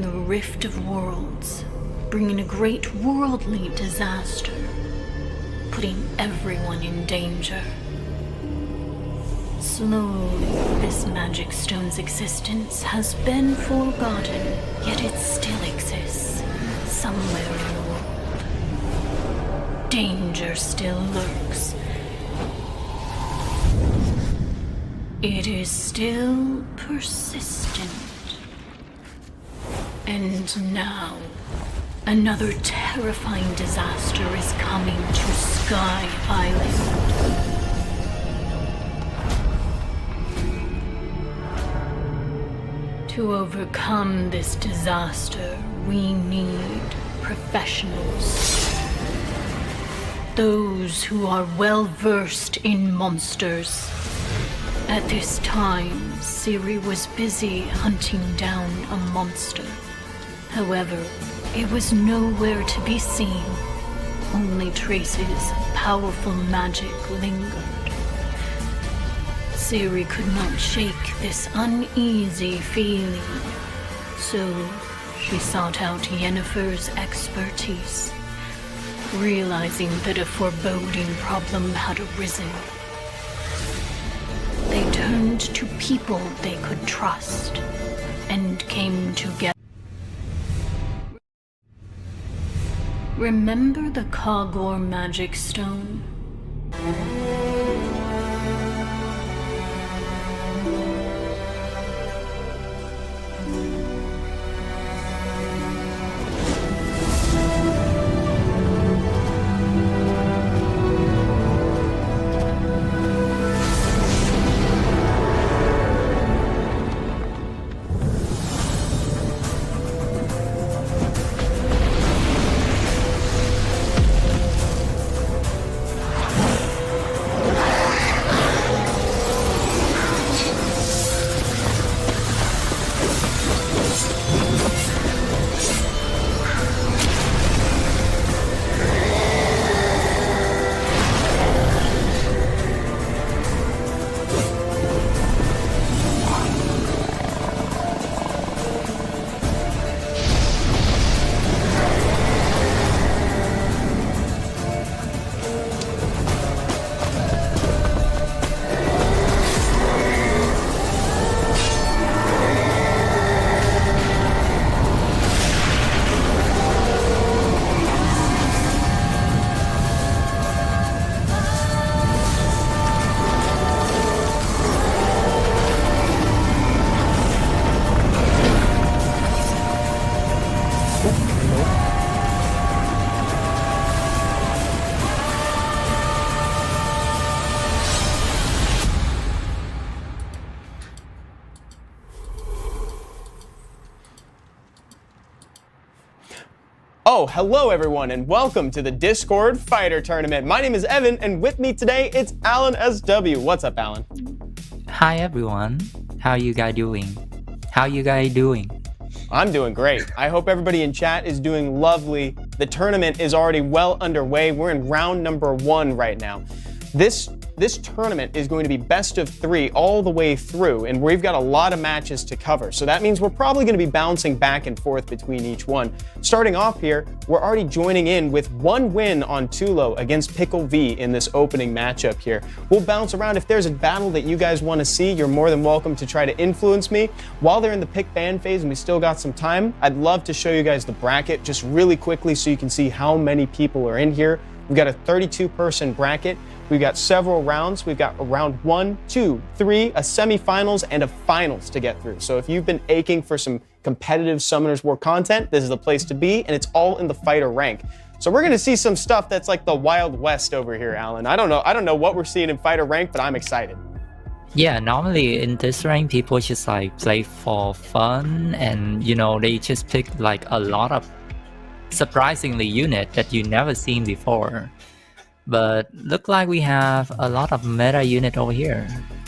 the rift of worlds, bringing a great worldly disaster, putting everyone in danger. Slowly, this magic stone's existence has been forgotten, yet it still exists, somewhere in the world. Danger still lurks. It is still persistent. And now, another terrifying disaster is coming to Sky Island. To overcome this disaster, we need professionals. Those who are well versed in monsters. At this time, Siri was busy hunting down a monster. However, it was nowhere to be seen. Only traces of powerful magic lingered. Siri could not shake this uneasy feeling, so she sought out Yennefer's expertise, realizing that a foreboding problem had arisen. They turned to people they could trust and came together. Remember the Kagor magic stone? Oh, hello everyone, and welcome to the Discord Fighter Tournament. My name is Evan, and with me today, it's Alan SW. What's up, Alan? Hi everyone. How you guys doing? I'm doing great. I hope everybody in chat is doing lovely. The tournament is already well underway. We're in round number 1 right now. This tournament is going to be best of 3 all the way through, and we've got a lot of matches to cover. So that means we're probably going to be bouncing back and forth between each one. Starting off here, we're already joining in with 1 win on Tulo against Pickle V in this opening matchup here. We'll bounce around. If there's a battle that you guys want to see, you're more than welcome to try to influence me. While they're in the pick ban phase and we still got some time, I'd love to show you guys the bracket just really quickly so you can see how many people are in here. We've got a 32-person bracket. We've got several rounds. We've got a round 1, 2, 3, a semifinals, and a finals to get through. So if you've been aching for some competitive Summoners War content, this is the place to be, and it's all in the fighter rank. So we're gonna see some stuff that's like the Wild West over here, Alan. I don't know what we're seeing in fighter rank, but I'm excited. Yeah, normally in this rank, people just like play for fun, and they just pick like a lot of surprisingly unit that you never seen before. But look like we have a lot of meta unit over here.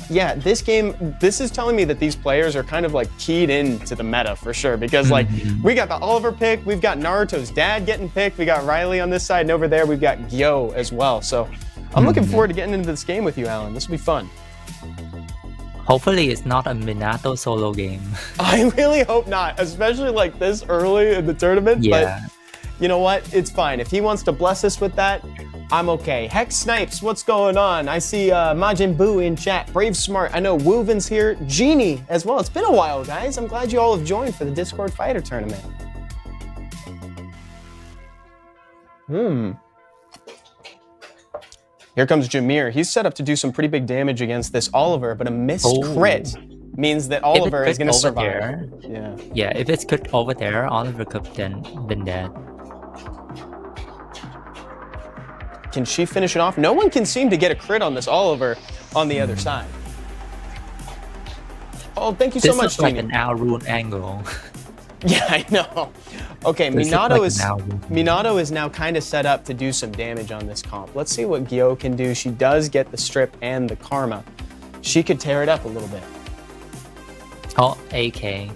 Yeah, this is telling me that these players are kind of like keyed into the meta for sure, because like we got the Oliver pick, we've got Naruto's dad getting picked, we got Riley on this side, and over there we've got Gyo as well. So I'm looking forward to getting into this game with you, Alan. This will be fun. Hopefully it's not a Minato solo game. I really hope not, especially like this early in the tournament. Yeah. But you know what? It's fine. If he wants to bless us with that, I'm okay. Hex Snipes, what's going on? I see Majin Buu in chat. Brave Smart. I know Wooven's here. Genie as well. It's been a while, guys. I'm glad you all have joined for the Discord Fighter Tournament. Here comes Jameer. He's set up to do some pretty big damage against this Oliver, but a missed crit means that Oliver is going to survive. Yeah, if it's cooked over there, Oliver could have been dead. Can she finish it off? No one can seem to get a crit on this Oliver on the other side. Oh, thank you so much, This is like Genie. an out-rune angle. Yeah, I know. Okay, This Minato looks like Minato is now kind of set up to do some damage on this comp. Let's see what Gyo can do. She does get the strip and the karma. She could tear it up a little bit. Oh, AK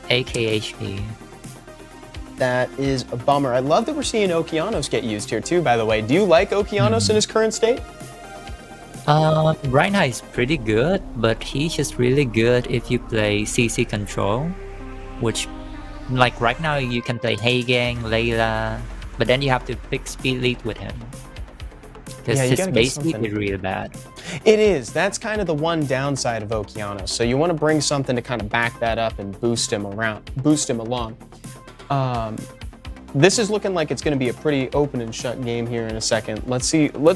HP. That is a bummer. I love that we're seeing Okeanos get used here too, by the way. Do you like Okeanos in his current state? Right now he's pretty good, but he's just really good if you play CC control, which, like right now you can play Heigang, Layla, but then you have to pick speed lead with him. Because his base speed is really bad. It is. That's kind of the one downside of Okeanos. So you want to bring something to kind of back that up and boost him along. This is looking like it's going to be a pretty open and shut game here in a second. Let's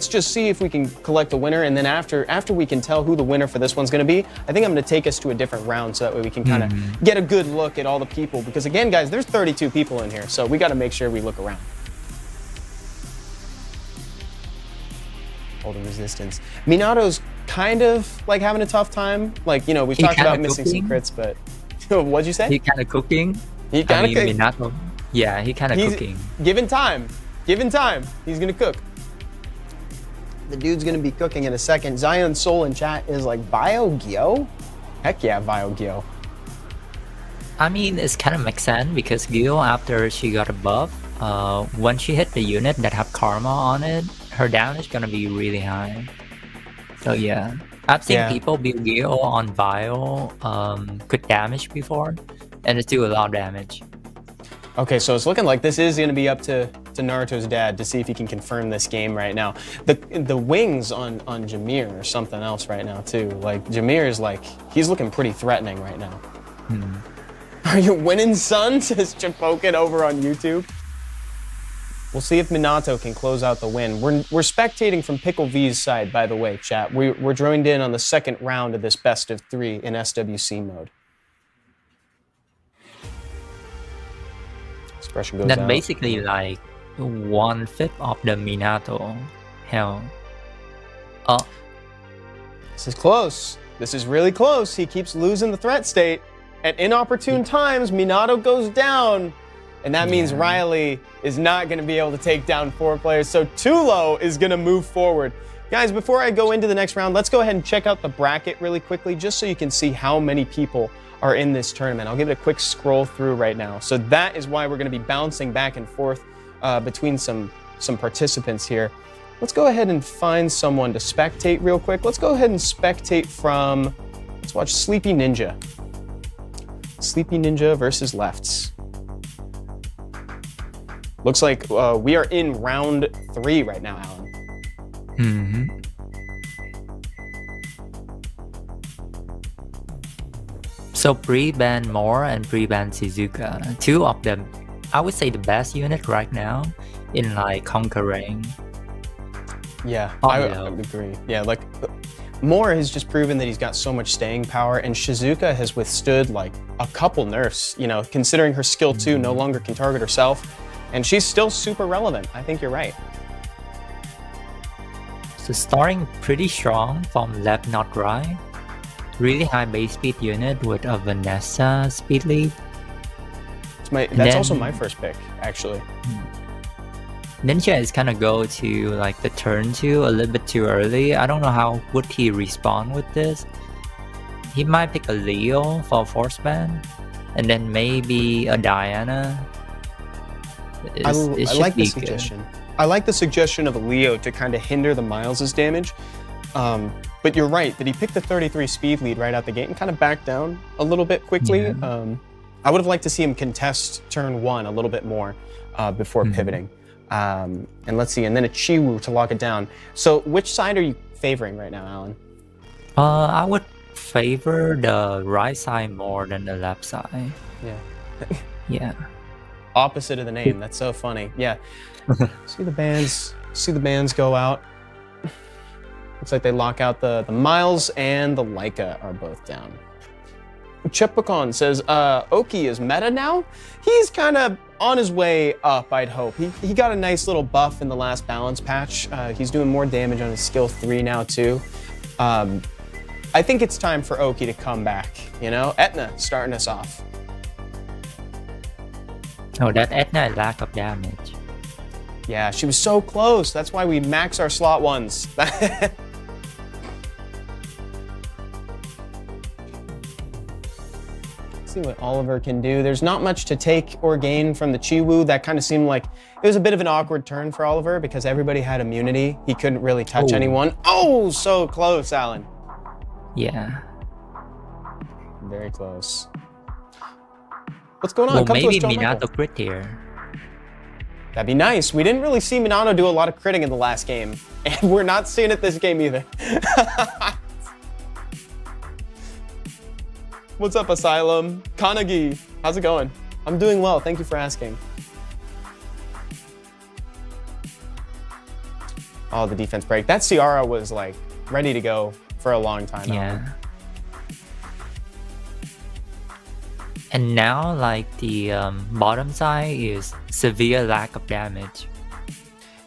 just see if we can collect a winner, and then after we can tell who the winner for this one's going to be, I think I'm going to take us to a different round so that way we can kind of get a good look at all the people. Because again, guys, there's 32 people in here, so we got to make sure we look around. Holding resistance. Minato's kind of like having a tough time. Like, you know, we've talked about missing some crits, but what'd you say? He kind of cooking. He kind of cooking. Minato. Yeah, he kind of cooking. Given time, he's gonna cook. The dude's gonna be cooking in a second. Zion Soul in chat is like, Bio Gyo? Heck yeah, Bio Gyo. I mean, it's kind of makes sense because Gyo, after she got a buff, when she hit the unit that have karma on it, her damage is gonna be really high. So yeah, I've seen people build Gyo on Bio quick damage before, and it do a lot of damage. Okay, so it's looking like this is going to be up to Naruto's dad to see if he can confirm this game right now. The wings on Jameer are something else right now too. Like Jameer is like, he's looking pretty threatening right now. Are you winning, son? Says Chipokin over on YouTube. We'll see if Minato can close out the win. We're spectating from Pickle V's side, by the way, chat. We're joined in on the second round of this best of 3 in SWC mode. Expression goes That's out. basically like 1/5 of the Minato health. Oh, this is close. This is really close. He keeps losing the threat state. At inopportune times, Minato goes down. And that means Riley is not going to be able to take down 4 players. So Tulo is going to move forward. Guys, before I go into the next round, let's go ahead and check out the bracket really quickly, just so you can see how many people are in this tournament. I'll give it a quick scroll through right now. So that is why we're going to be bouncing back and forth between some participants here. Let's go ahead and find someone to spectate real quick. Let's go ahead and spectate from, let's watch Sleepy Ninja. Sleepy Ninja versus Lefts. Looks like we are in round 3 right now, Alan. So pre-ban Moore and pre-ban Shizuka, 2 of them, I would say the best unit right now in like conquering. Yeah, I agree. Yeah, like Moore has just proven that he's got so much staying power, and Shizuka has withstood like a couple nerfs, you know, considering her skill 2 no longer can target herself, and she's still super relevant. I think you're right. So starting pretty strong from left not right. Really high base speed unit with a Vanessa speed lead. That's also my first pick, actually. Ninja is kind of go to like the turn 2 a little bit too early. I don't know how would he respond with this. He might pick a Leo for force ban, and then maybe a Diana. I like the suggestion. I like the suggestion of a Leo to kind of hinder the Miles' damage. But you're right that he picked the 33 speed lead right out the gate and kind of backed down a little bit quickly. Yeah. I would have liked to see him contest turn 1 a little bit more before pivoting. And let's see, and then a Chiwu to lock it down. So which side are you favoring right now, Alan? I would favor the right side more than the left side. Yeah. Yeah. Opposite of the name. That's so funny. Yeah. See the bands go out. Looks like they lock out the Miles and the Leica are both down. Chepakon says, Oki is meta now? He's kind of on his way up, I'd hope. He got a nice little buff in the last balance patch. He's doing more damage on his skill 3 now too. I think it's time for Oki to come back, you know? Etna starting us off. Oh, that Etna lack of damage. Yeah, she was so close. That's why we max our slot 1s. See what Oliver can do. There's not much to take or gain from the Chiwu. That kind of seemed like it was a bit of an awkward turn for Oliver because everybody had immunity. He couldn't really touch anyone. Oh, so close, Alan. Yeah. Very close. What's going on? Well, Come to us, maybe John Minato Michael. crit here. That'd be nice. We didn't really see Minato do a lot of critting in the last game, and we're not seeing it this game either. What's up, Asylum? Kanagi, how's it going? I'm doing well, thank you for asking. Oh, the defense break. That Ciara was like ready to go for a long time. Yeah. And now, like, the bottom side is severe lack of damage.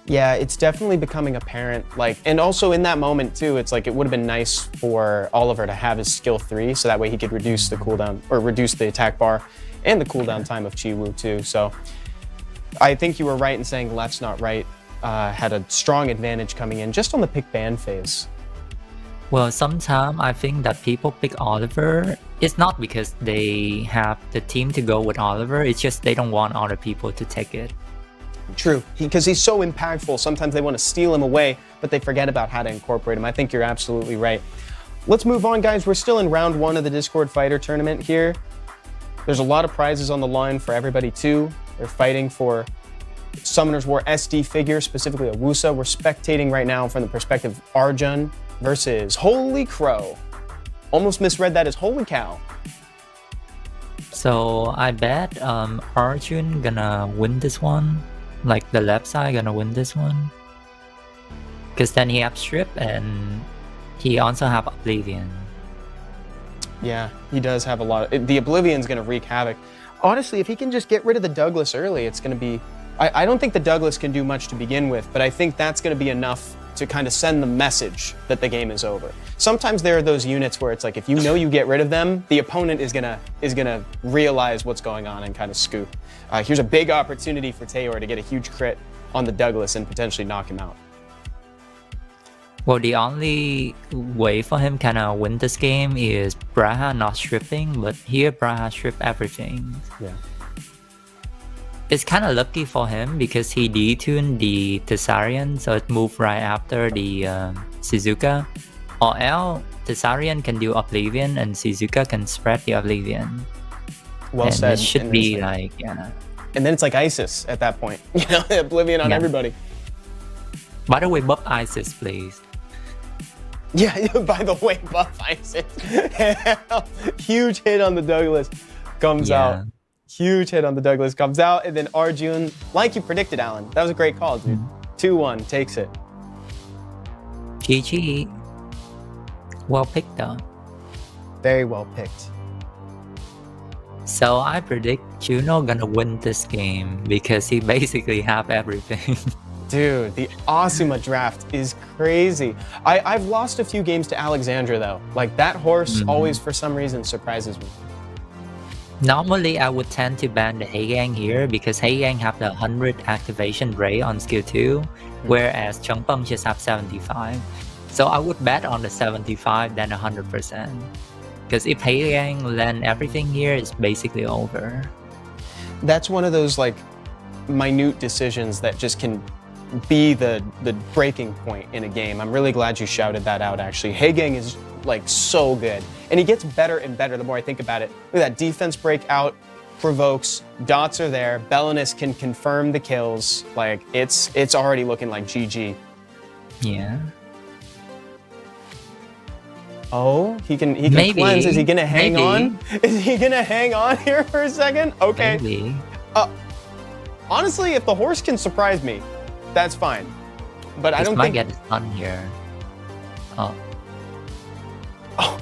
Yeah, it's definitely becoming apparent. Like, and also in that moment too, it's like it would have been nice for Oliver to have his skill 3, so that way he could reduce the cooldown or reduce the attack bar and the cooldown time of Chiwu too. So I think you were right in saying left's not right. Had a strong advantage coming in just on the pick ban phase. Well, sometimes I think that people pick Oliver. It's not because they have the team to go with Oliver. It's just they don't want other people to take it. True, because he's so impactful. Sometimes they want to steal him away, but they forget about how to incorporate him. I think you're absolutely right. Let's move on, guys. We're still in round 1 of the Discord Fighter Tournament here. There's a lot of prizes on the line for everybody too. They're fighting for Summoner's War SD figure, specifically a Wusa. We're spectating right now from the perspective of Arjun versus Holy Crow. Almost misread that as Holy Cow. So I bet Arjun gonna win this one. Like the left side gonna win this one. Because then he have Strip and he also have Oblivion. Yeah, he does have a lot. The Oblivion's going to wreak havoc. Honestly, if he can just get rid of the Douglas early, it's going to be... I don't think the Douglas can do much to begin with, but I think that's going to be enough to kind of send the message that the game is over. Sometimes there are those units where it's like, if you know you get rid of them, the opponent is gonna realize what's going on and kind of scoop. Here's a big opportunity for Tayor to get a huge crit on the Douglas and potentially knock him out. Well, the only way for him kind of win this game is Braha not stripping, but here Braha strip everything. Yeah. It's kind of lucky for him because he detuned the Thessarian, so it moved right after the Shizuka. Or else, Thessarian can do Oblivion and Shizuka can spread the Oblivion. Well and said. It should be like, yeah. And then it's like ISIS at that point. You know, Oblivion on everybody. By the way, buff ISIS, please. Yeah, by the way, buff ISIS. Huge hit on the Douglas comes out. Huge hit on the Douglas comes out, and then Arjun, like you predicted, Alan. That was a great call, dude. 2-1, takes it. GG. Well picked though. Very well picked. So I predict Juno gonna win this game because he basically have everything. Dude, the Asuma draft is crazy. I've lost a few games to Alexandra though. Like that horse always for some reason surprises me. Normally, I would tend to ban the Heiyang here because Heiyang have the 100 activation rate on skill 2, whereas Changpeng just have 75. So I would bet on the 75 than 100%. Because if Heiyang land everything here, it's basically over. That's one of those like minute decisions that just can be the breaking point in a game. I'm really glad you shouted that out, actually. Hagang is like so good. And he gets better and better the more I think about it. Look at that defense breakout, provokes, dots are there, Belinus can confirm the kills. Like it's already looking like GG. Yeah. Oh, he can Maybe. cleanse. Is he gonna hang Maybe. on? Is he gonna hang on here for a second? Okay. Maybe. Honestly, if the horse can surprise me, that's fine. But I don't might think get stun here. Oh. Oh.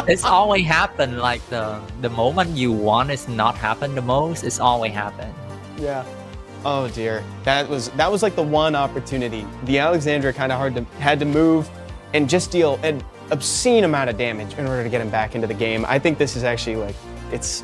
It's always happen like the moment you want is not happen the most, it's always happen. Yeah. Oh dear. That was like the one opportunity. The Alexandra kind of had to move and just deal an obscene amount of damage in order to get him back into the game. I think this is actually like it's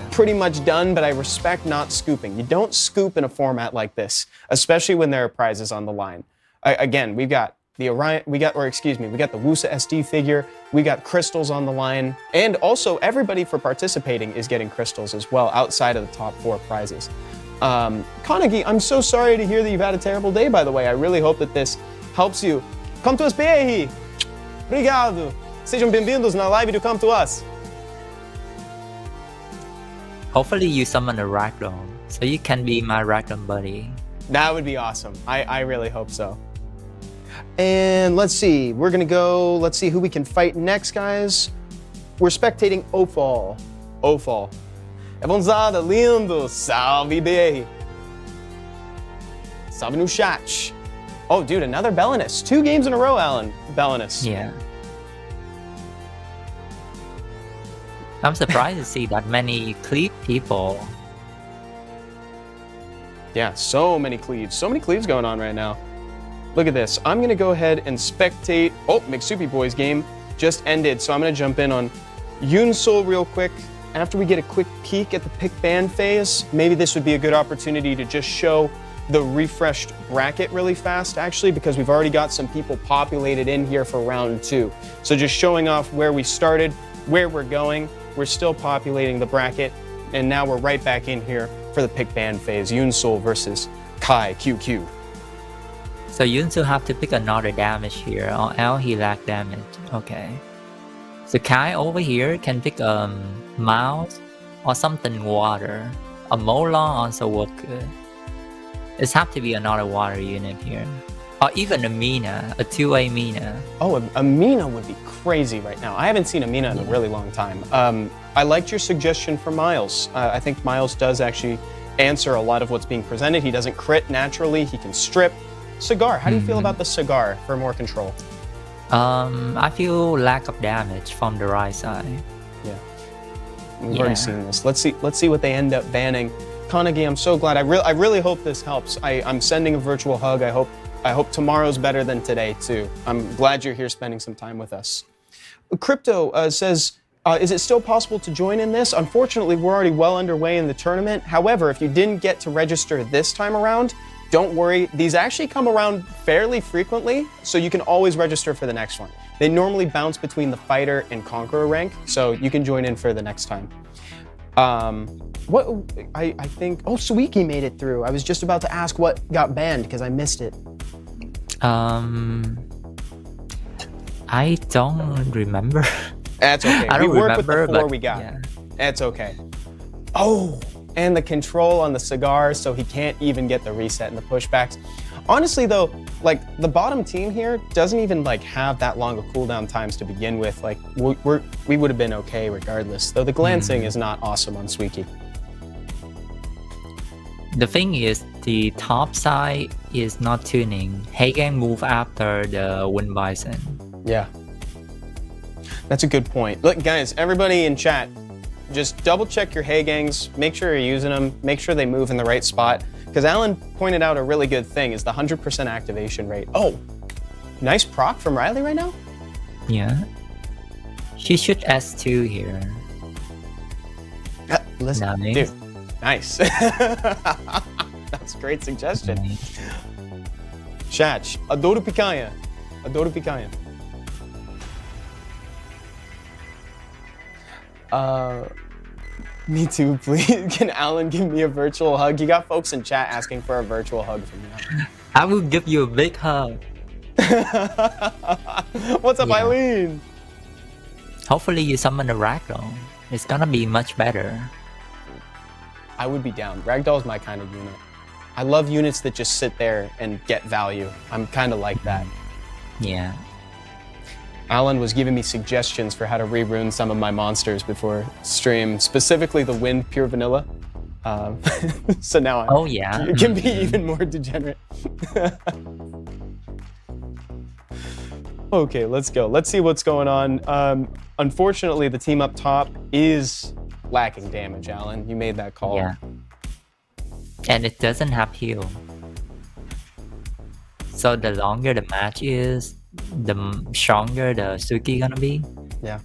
pretty much done, but I respect not scooping. You don't scoop in a format like this, especially when there are prizes on the line. Again, we've got the Orion, we got the Wusa SD figure, we got crystals on the line, and also everybody for participating is getting crystals as well outside of the top 4 prizes. Kanagi, I'm so sorry to hear that you've had a terrible day, by the way. I really hope that this helps you. Come to us, BR! Obrigado! Sejam bem-vindos na live do Come to Us. Hopefully you summon a ragdoll, so you can be my ragdoll buddy. That would be awesome. I really hope so. And let's see, we're gonna go, let's see who we can fight next, guys. We're spectating Ofal. Evonzada, lindo, salve BR. Salve no chat. Oh, dude, another Belinus. 2 games in a row, Alan. Belinus. Yeah. I'm surprised to see that many cleave people. Yeah, so many cleaves. So many cleaves going on right now. Look at this. I'm going to go ahead and spectate. Oh, McSoupy Boys game just ended, so I'm going to jump in on Yunsul real quick. After we get a quick peek at the pick ban phase, maybe this would be a good opportunity to just show the refreshed bracket really fast, actually, because we've already got some people populated in here for round 2. So just showing off where we started, where we're going. We're still populating the bracket, and now we're right back in here for the pick ban phase. Yunsul versus Kai QQ. So Yunsu have to pick another damage here, or else he lack damage. Okay. So Kai over here can pick a mouse or something water. A Molon also work good. It have to be another water unit here. Or even a Mina, a 2-way Mina. Oh, a Mina would be crazy right now. I haven't seen a Mina in a really long time. I liked your suggestion for Miles. I think Miles does actually answer a lot of what's being presented. He doesn't crit naturally, he can strip. Cigar, how do you feel about the cigar for more control? I feel lack of damage from the right side. Yeah. We've already seen this. Let's see what they end up banning. Kanagi, I'm so glad. I really hope this helps. I'm sending a virtual hug. I hope tomorrow's better than today too. I'm glad you're here spending some time with us. Crypto says, is it still possible to join in this? Unfortunately, we're already well underway in the tournament. However, if you didn't get to register this time around, don't worry. These actually come around fairly frequently, so you can always register for the next one. They normally bounce between the fighter and conqueror rank, so you can join in for the next time. I think, oh, Suiki made it through. I was just about to ask what got banned because I missed it. I don't remember. That's okay. I don't we work remember, with the 4 but we got. yeah. That's okay. Oh, and the control on the cigar, so he can't even get the reset and the pushbacks. Honestly, though, like the bottom team here doesn't even like have that long of cooldown times to begin with. Like we would have been okay regardless. Though the glancing is not awesome on Suiki. The thing is, the top side is not tuning. Hagen move after the Wind Bison. Yeah. That's a good point. Look, guys, everybody in chat, just double check your Hagangs, make sure you're using them, make sure they move in the right spot. Because Alan pointed out a really good thing is the 100% activation rate. Oh, nice proc from Riley right now? Yeah. She should S2 here. Listen, Nice. dude, nice. That's a great suggestion. Nice. Chat, adoro picanha. Adoro picanha. Me too, please. Can Alan give me a virtual hug? You got folks in chat asking for a virtual hug from you. I will give you a big hug. What's up, Yeah. Eileen? Hopefully you summon a ragdoll. It's gonna be much better. I would be down. Ragdoll's my kind of unit. I love units that just sit there and get value. I'm kind of like that. Yeah. Alan was giving me suggestions for how to re-rune some of my monsters before stream, specifically the Wind Pure Vanilla. So now Oh yeah. it can be even more degenerate. Okay, let's go. Let's see what's going on. Unfortunately, the team up top is lacking damage, Alan. You made that call. Yeah. And it doesn't have heal. So the longer the match is, the stronger the Suki gonna be. Yeah.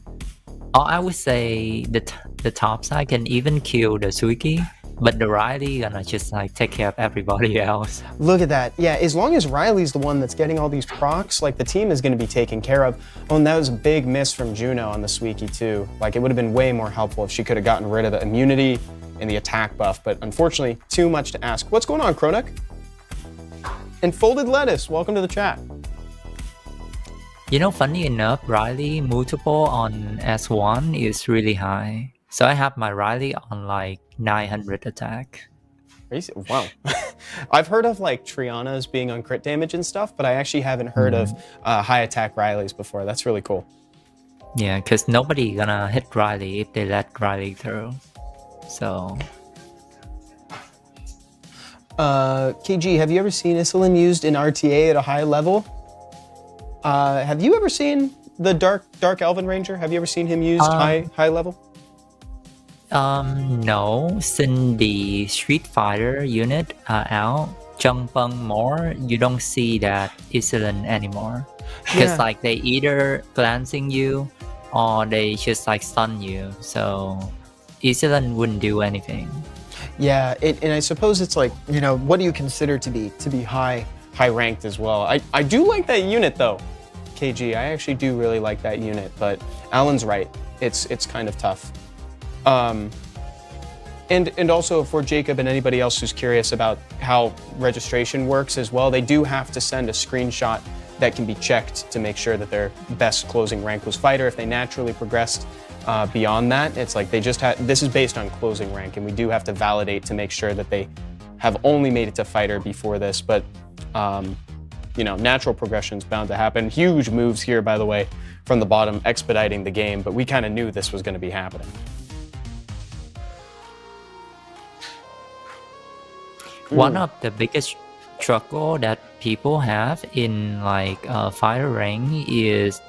Or I would say the top side can even kill the Suki, but the Riley gonna just like take care of everybody else. Look at that. Yeah, as long as Riley's the one that's getting all these procs, like the team is going to be taken care of. Oh, and that was a big miss from Juno on the Suiki too. Like it would have been way more helpful if she could have gotten rid of the immunity and the attack buff, but unfortunately, too much to ask. What's going on, Kronik? And Folded Lettuce, welcome to the chat. You know, funny enough, Riley multiple on S1 is really high. So I have my Riley on like 900 attack. Wow. I've heard of like Triana's being on crit damage and stuff, but I actually haven't heard of high attack Rileys before. That's really cool. Yeah, because nobody gonna hit Riley if they let Riley through. So... KG, have you ever seen Isilin used in RTA at a high level? Have you ever seen the Dark Elven Ranger? Have you ever seen him used high level? No. Since the Street Fighter unit are out, Changpeng more, you don't see that Isilin anymore. Because like they either glancing you or they just like stun you. So Isilin wouldn't do anything. Yeah, and I suppose it's like, you know, what do you consider to be high ranked as well? I do like that unit though, KG. I actually do really like that unit, but Alan's right. It's kind of tough. And also for Jacob and anybody else who's curious about how registration works as well, they do have to send a screenshot that can be checked to make sure that their best closing rank was fighter. If they naturally progressed beyond that, it's like they just had, this is based on closing rank, and we do have to validate to make sure that they have only made it to fighter before this, but you know, natural progression's bound to happen. Huge moves here, by the way, from the bottom, expediting the game, but we kind of knew this was going to be happening. One of the biggest struggle that people have in like fighter rank is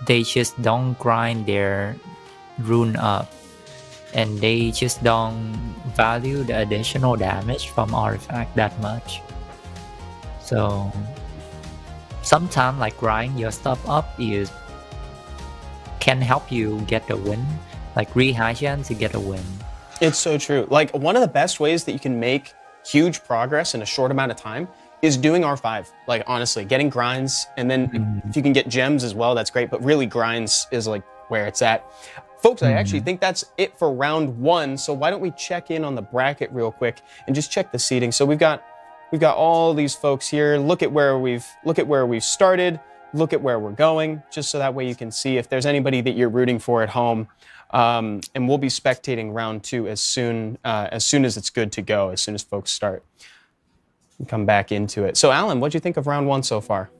they just don't grind their rune up, and they just don't value the additional damage from artifact that much. So sometimes like grind your stuff up is can help you get a win, like really high chance to get a win. It's so true. Like one of the best ways that you can make huge progress in a short amount of time is doing R5. Like honestly, getting grinds, and then if you can get gems as well, that's great, but really grinds is like where it's at. Folks, I actually think that's it for round one, so why don't we check in on the bracket real quick and just check the seating. So we've got all these folks here. Look at where we've started, look at where we're going, just so that way you can see if there's anybody that you're rooting for at home. And we'll be spectating round two as soon as it's good to go, as soon as folks start. Come back into it. So Alan, what do you think of round one so far?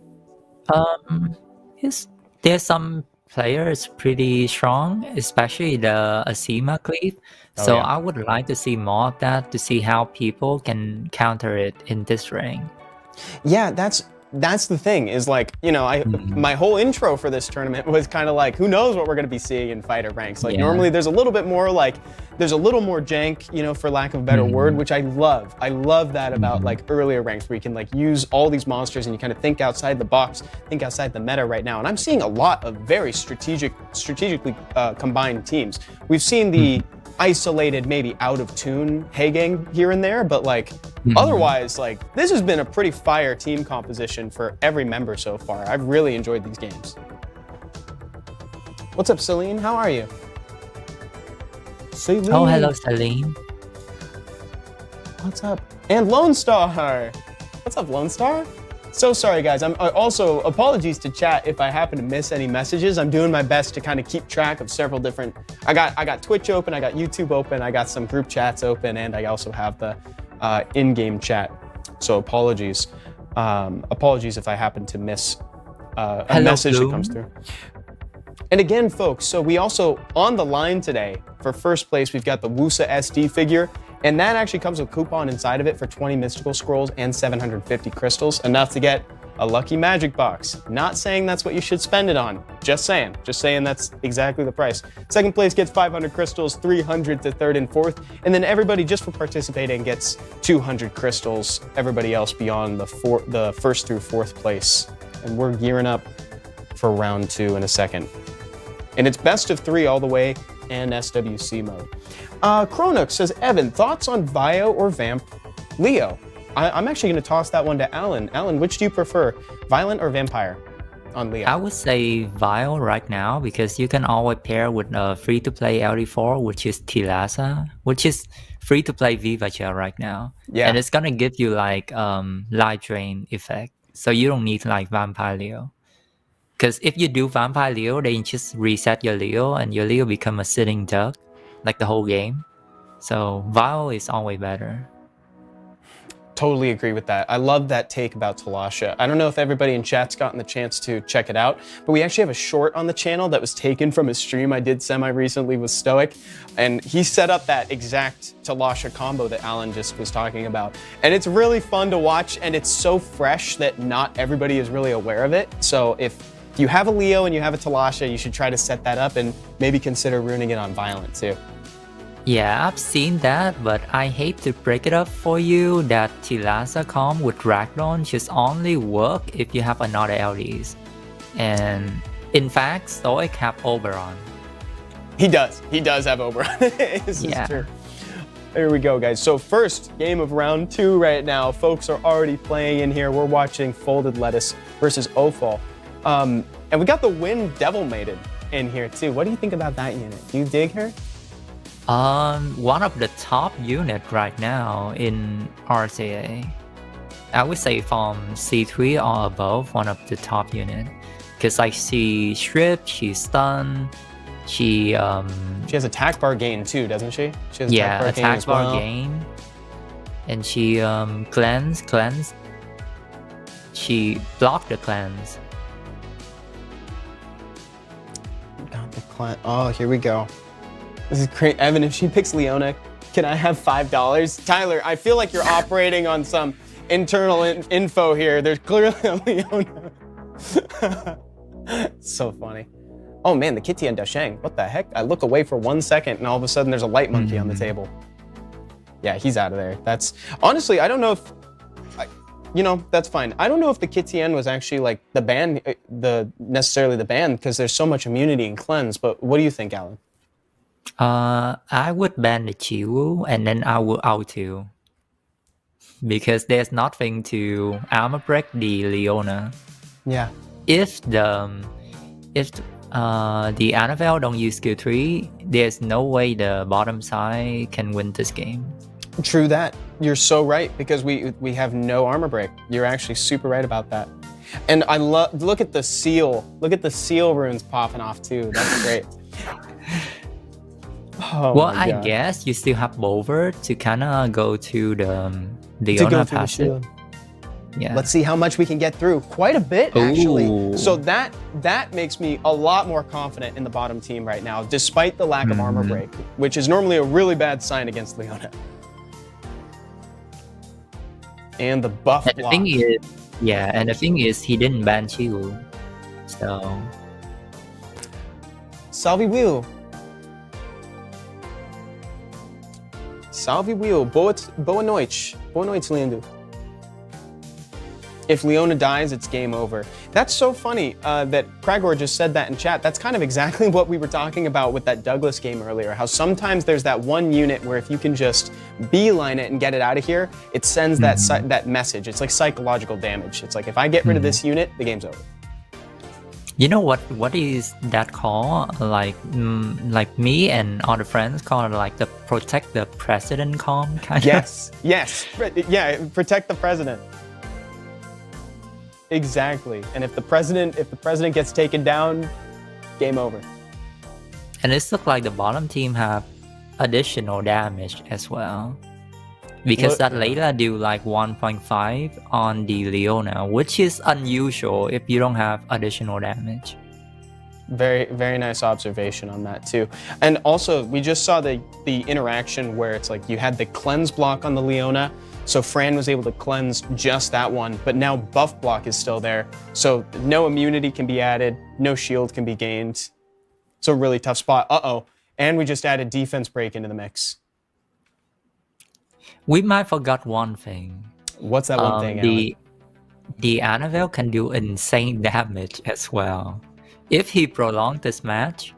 There's some players pretty strong, especially the Asima cleave. So yeah. I would like to see more of that to see how people can counter it in this rank. Yeah, that's the thing, is like, you know, my whole intro for this tournament was kind of like, who knows what we're going to be seeing in fighter ranks. Like normally there's a little bit more like, there's a little more jank, you know, for lack of a better word, which I love. I love that about like earlier ranks where you can like use all these monsters and you kind of think outside the box, think outside the meta right now. And I'm seeing a lot of very strategically combined teams. We've seen the isolated, maybe out of tune Hagang here and there, but like otherwise, like this has been a pretty fire team composition for every member so far. I've really enjoyed these games. What's up, Celine? How are you? Celine. Oh, hello, Celine. What's up? And Lone Star. What's up, Lone Star? So sorry, guys. I'm also apologies to chat if I happen to miss any messages. I'm doing my best to kind of keep track of several different. I got Twitch open, I got YouTube open, I got some group chats open, and I also have the in-game chat. So apologies. Apologies if I happen to miss a message that comes through. And again, folks, so we also, on the line today, for first place, we've got the Wusa SD figure, and that actually comes with a coupon inside of it for 20 mystical scrolls and 750 crystals, enough to get a lucky magic box. Not saying that's what you should spend it on, just saying that's exactly the price. Second place gets 500 crystals, 300 to third and fourth, and then everybody just for participating gets 200 crystals, everybody else beyond the first through fourth place. And we're gearing up for round 2 in a second. And it's best of 3 all the way and SWC mode. Chronux says, Evan, thoughts on Vio or Vamp Leo? I'm actually going to toss that one to Alan. Alan, which do you prefer, Violent or Vampire on Leo? I would say Vile right now because you can always pair with a free-to-play LD4, which is Tilasa, which is free-to-play Viva Gel right now. Yeah. And it's going to give you like light drain effect. So you don't need like Vampire Leo. Because if you do Vampire Leo, then you just reset your Leo and your Leo become a sitting duck, like the whole game. So Vile is always better. Totally agree with that. I love that take about Talasha. I don't know if everybody in chat's gotten the chance to check it out, but we actually have a short on the channel that was taken from a stream I did semi-recently with Stoic, and he set up that exact Talasha combo that Alan just was talking about. And it's really fun to watch, and it's so fresh that not everybody is really aware of it. So if you have a Leo and you have a Talasha, you should try to set that up and maybe consider ruining it on Violent too. Yeah, I've seen that, but I hate to break it up for you that Tilasa comp with Ragdoll just only work if you have another LDs. And in fact, Stoic have Oberon. He does have Oberon. This is true. There we go, guys. So first game of round 2 right now. Folks are already playing in here. We're watching Folded Lettuce versus Ofal. And we got the Wind Devil Maiden in here too. What do you think about that unit? Do you dig her? One of the top unit right now in RCA. I would say from C3 or above, one of the top unit. Because like she stripped, she's stunned, she has attack bar gain too, doesn't she? She has attack bar gain. And she cleanse. She blocked the cleanse. Got the cleanse. Oh, here we go. This is great. Evan, if she picks Leona, can I have $5? Tyler, I feel like you're operating on some internal info here. There's clearly a Leona. So funny. Oh man, the Kitty and Dasheng. What the heck? I look away for 1 second and all of a sudden there's a light monkey on the table. Yeah, he's out of there. That's honestly, I don't know if, that's fine. I don't know if the Kitty was actually like the ban, necessarily the ban, because there's so much immunity and cleanse. But what do you think, Alan? I would ban the Chiwu and then I will auto. Because there's nothing to armor break the Leona. Yeah. If the Annabelle don't use skill 3, there's no way the bottom side can win this game. True that. You're so right, because we have no armor break. You're actually super right about that. And I look at the seal. Look at the seal runes popping off too. That's great. Oh well, I guess you still have Bover to kind of go to the Leona passive. Yeah. Let's see how much we can get through. Quite a bit, actually. Ooh. So that makes me a lot more confident in the bottom team right now, despite the lack of armor break, which is normally a really bad sign against Leona. And the buff block. And the thing is, he didn't ban Chiwu. So. Salve Will. Salve Will. Boa noite. Boa noite, lindo. If Leona dies, it's game over. That's so funny that Kragor just said that in chat. That's kind of exactly what we were talking about with that Douglas game earlier, how sometimes there's that one unit where if you can just beeline it and get it out of here, it sends that message. It's like psychological damage. It's like, if I get rid of this unit, the game's over. You know what is that called? Like me and other friends call it like the protect the president calm kind Yes, yes, yeah, protect the president. Exactly. And if the president gets taken down, game over. And it looks like the bottom team have additional damage as well. Because that Layla do like 1.5 on the Leona, which is unusual if you don't have additional damage. Very, very nice observation on that too. And also, we just saw the interaction where it's like you had the cleanse block on the Leona, so Fran was able to cleanse just that one, but now buff block is still there, so no immunity can be added, no shield can be gained. It's a really tough spot. Uh-oh. And we just added defense break into the mix. We might forgot one thing. What's that one thing, Alan? The Annabelle can do insane damage as well. If he prolonged this match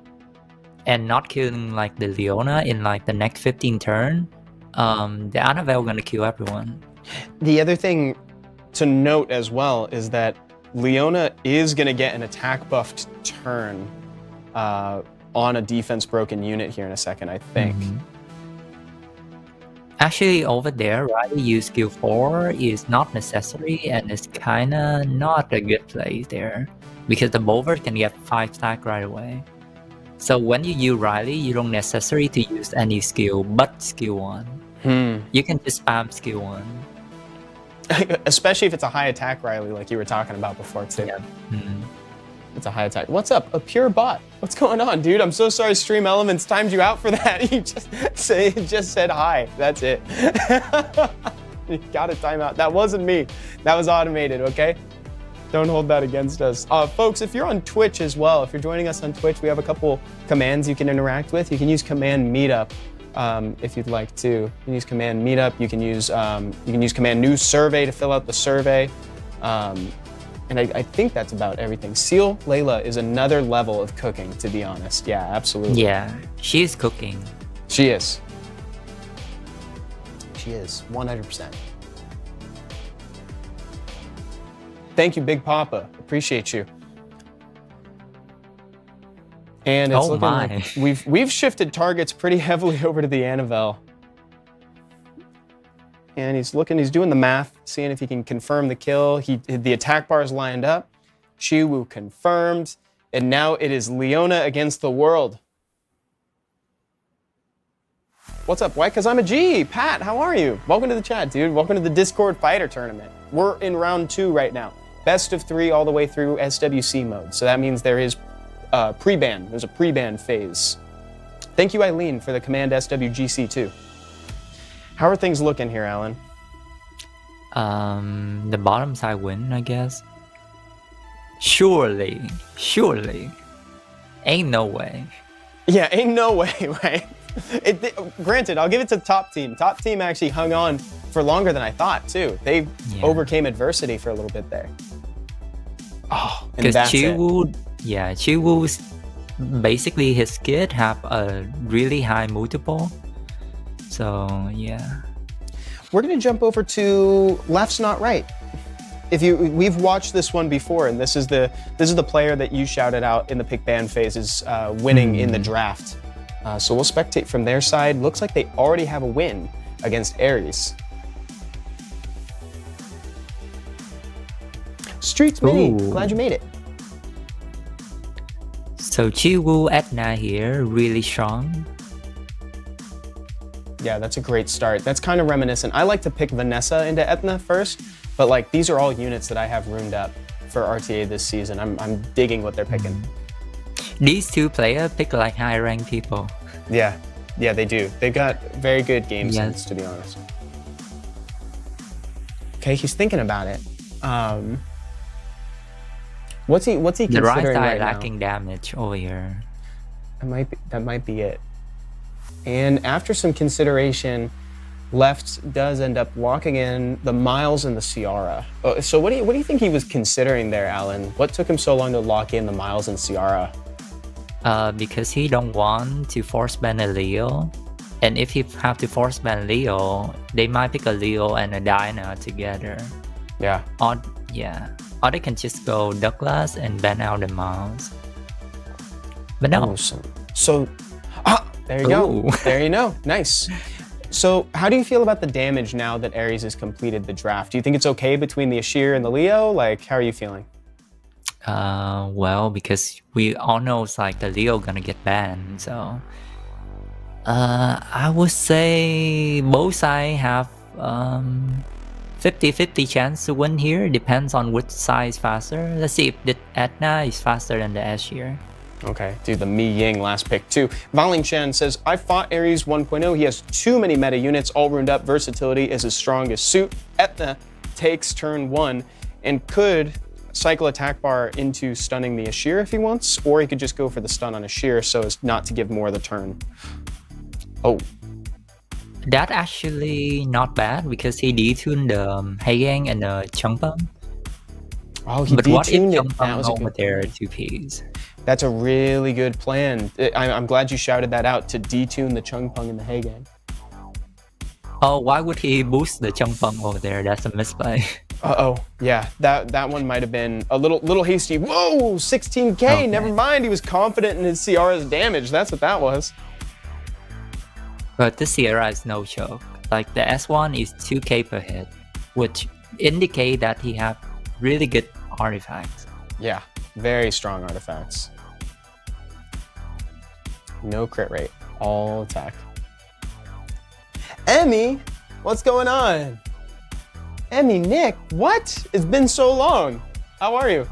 and not killing like the Leona in like the next 15 turn, the Annabelle gonna kill everyone. The other thing to note as well is that Leona is gonna get an attack buffed turn on a defense broken unit here in a second, I think. Actually, over there, Riley use skill 4 is not necessary and it's kinda not a good place there. Because the Bover can get 5 stack right away. So when you use Riley, you don't necessarily to use any skill but skill 1. You can just spam skill 1. Especially if it's a high attack Riley like you were talking about before too. Yeah. It's a high attack. What's up? A pure bot. What's going on, dude? I'm so sorry Stream Elements timed you out for that. You just said hi. That's it. You got a timeout. That wasn't me. That was automated, okay? Don't hold that against us. Folks, if you're on Twitch as well, if you're joining us on Twitch, we have a couple commands you can interact with. You can use command meetup if you'd like to. You can use command meetup. You can use command new survey to fill out the survey. And I think that's about everything. Seal Layla is another level of cooking, to be honest. Yeah, absolutely. Yeah, she's cooking. She is. She is, 100%. Thank you, Big Papa. Appreciate you. And it's looking like we've shifted targets pretty heavily over to the Annabelle. And he's doing the math, seeing if he can confirm the kill. The attack bar is lined up. Chiwu confirmed. And now it is Leona against the world. What's up, White? Because I'm a G. Pat, how are you? Welcome to the chat, dude. Welcome to the Discord Fighter Tournament. We're in round 2 right now. Best of 3 all the way through SWC mode. So that means there is pre-ban. There's a pre-ban phase. Thank you, Eileen, for the command SWGC too. How are things looking here, Alan? The bottom side win, I guess. Surely. Ain't no way. Yeah, ain't no way, right? Granted, I'll give it to top team. Top team actually hung on for longer than I thought, too. They overcame adversity for a little bit there. Oh, and that's Chiwu, Chiwu's basically his kid have a really high multiple. So yeah. We're gonna jump over to Left's Not Right. We've watched this one before, and this is the player that you shouted out in the pick ban phase is winning in the draft. So we'll spectate from their side. Looks like they already have a win against Ares. Streets Mini, glad you made it. So Chiwu Etna here, really strong. Yeah, that's a great start. That's kind of reminiscent. I like to pick Vanessa into Etna first, but like these are all units that I have roomed up for RTA this season. I'm digging what they're picking. These two players pick like high ranked people. Yeah, they do. They've got very good game sense, to be honest. Okay, he's thinking about it. What's he considering the right side lacking damage over here. That might be it. And after some consideration, Left does end up locking in the Miles and the Ciara. So what do you think he was considering there, Alan? What took him so long to lock in the Miles and Ciara? Because he don't want to force ban a Leo. And if he have to force ban Leo, they might pick a Leo and a Dinah together. Yeah. Yeah. Or they can just go Douglas and ban out the mons. But no. So, there you go. There you know. Nice. So, how do you feel about the damage now that Aries has completed the draft? Do you think it's okay between the Ashir and the Leo? Like, how are you feeling? Well, because we all know it's like the Leo gonna get banned, so I would say both sides have 50-50 chance to win here. Depends on which side is faster. Let's see if the Etna is faster than the Ashir. Okay, dude, the Mi Ying last pick too. Valing Chen says, I fought Aries 1.0. He has too many meta units, all ruined up. Versatility is his strongest suit. Etna takes turn 1 and could cycle attack bar into stunning the Ashir if he wants, or he could just go for the stun on Ashir so as not to give more of the turn. Oh. That actually not bad because he detuned the Haegang and the Changpeng. Oh, he but what if detuned it. Changpeng over there 2Ps? That's a really good plan. I'm glad you shouted that out, to detune the Changpeng and the Haegang. Oh, why would he boost the Changpeng over there? That's a misplay. Uh-oh, yeah, that one might have been a little hasty. Whoa, 16K, okay. Never mind, he was confident in his Ciara's damage. That's what that was. But the Ciara is no joke. Like, the S1 is 2K per hit, which indicate that he have really good artifacts. Yeah, very strong artifacts. No crit rate, all attack. Emmy, what's going on? Emmy, Nick, what? It's been so long. How are you?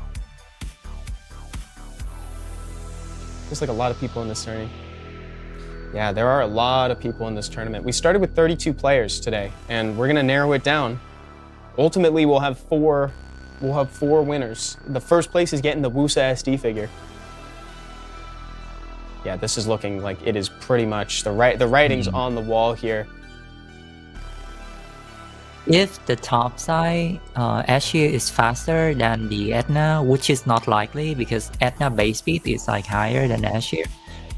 There's like a lot of people in this tourney. Yeah, there are a lot of people in this tournament. We started with 32 players today, and we're gonna narrow it down. Ultimately, we'll have four winners. The first place is getting the Wusa SD figure. Yeah, this is looking like it is pretty much the writing's on the wall here. If the top side Ashir is faster than the Etna, which is not likely because Etna base speed is like higher than Ashir.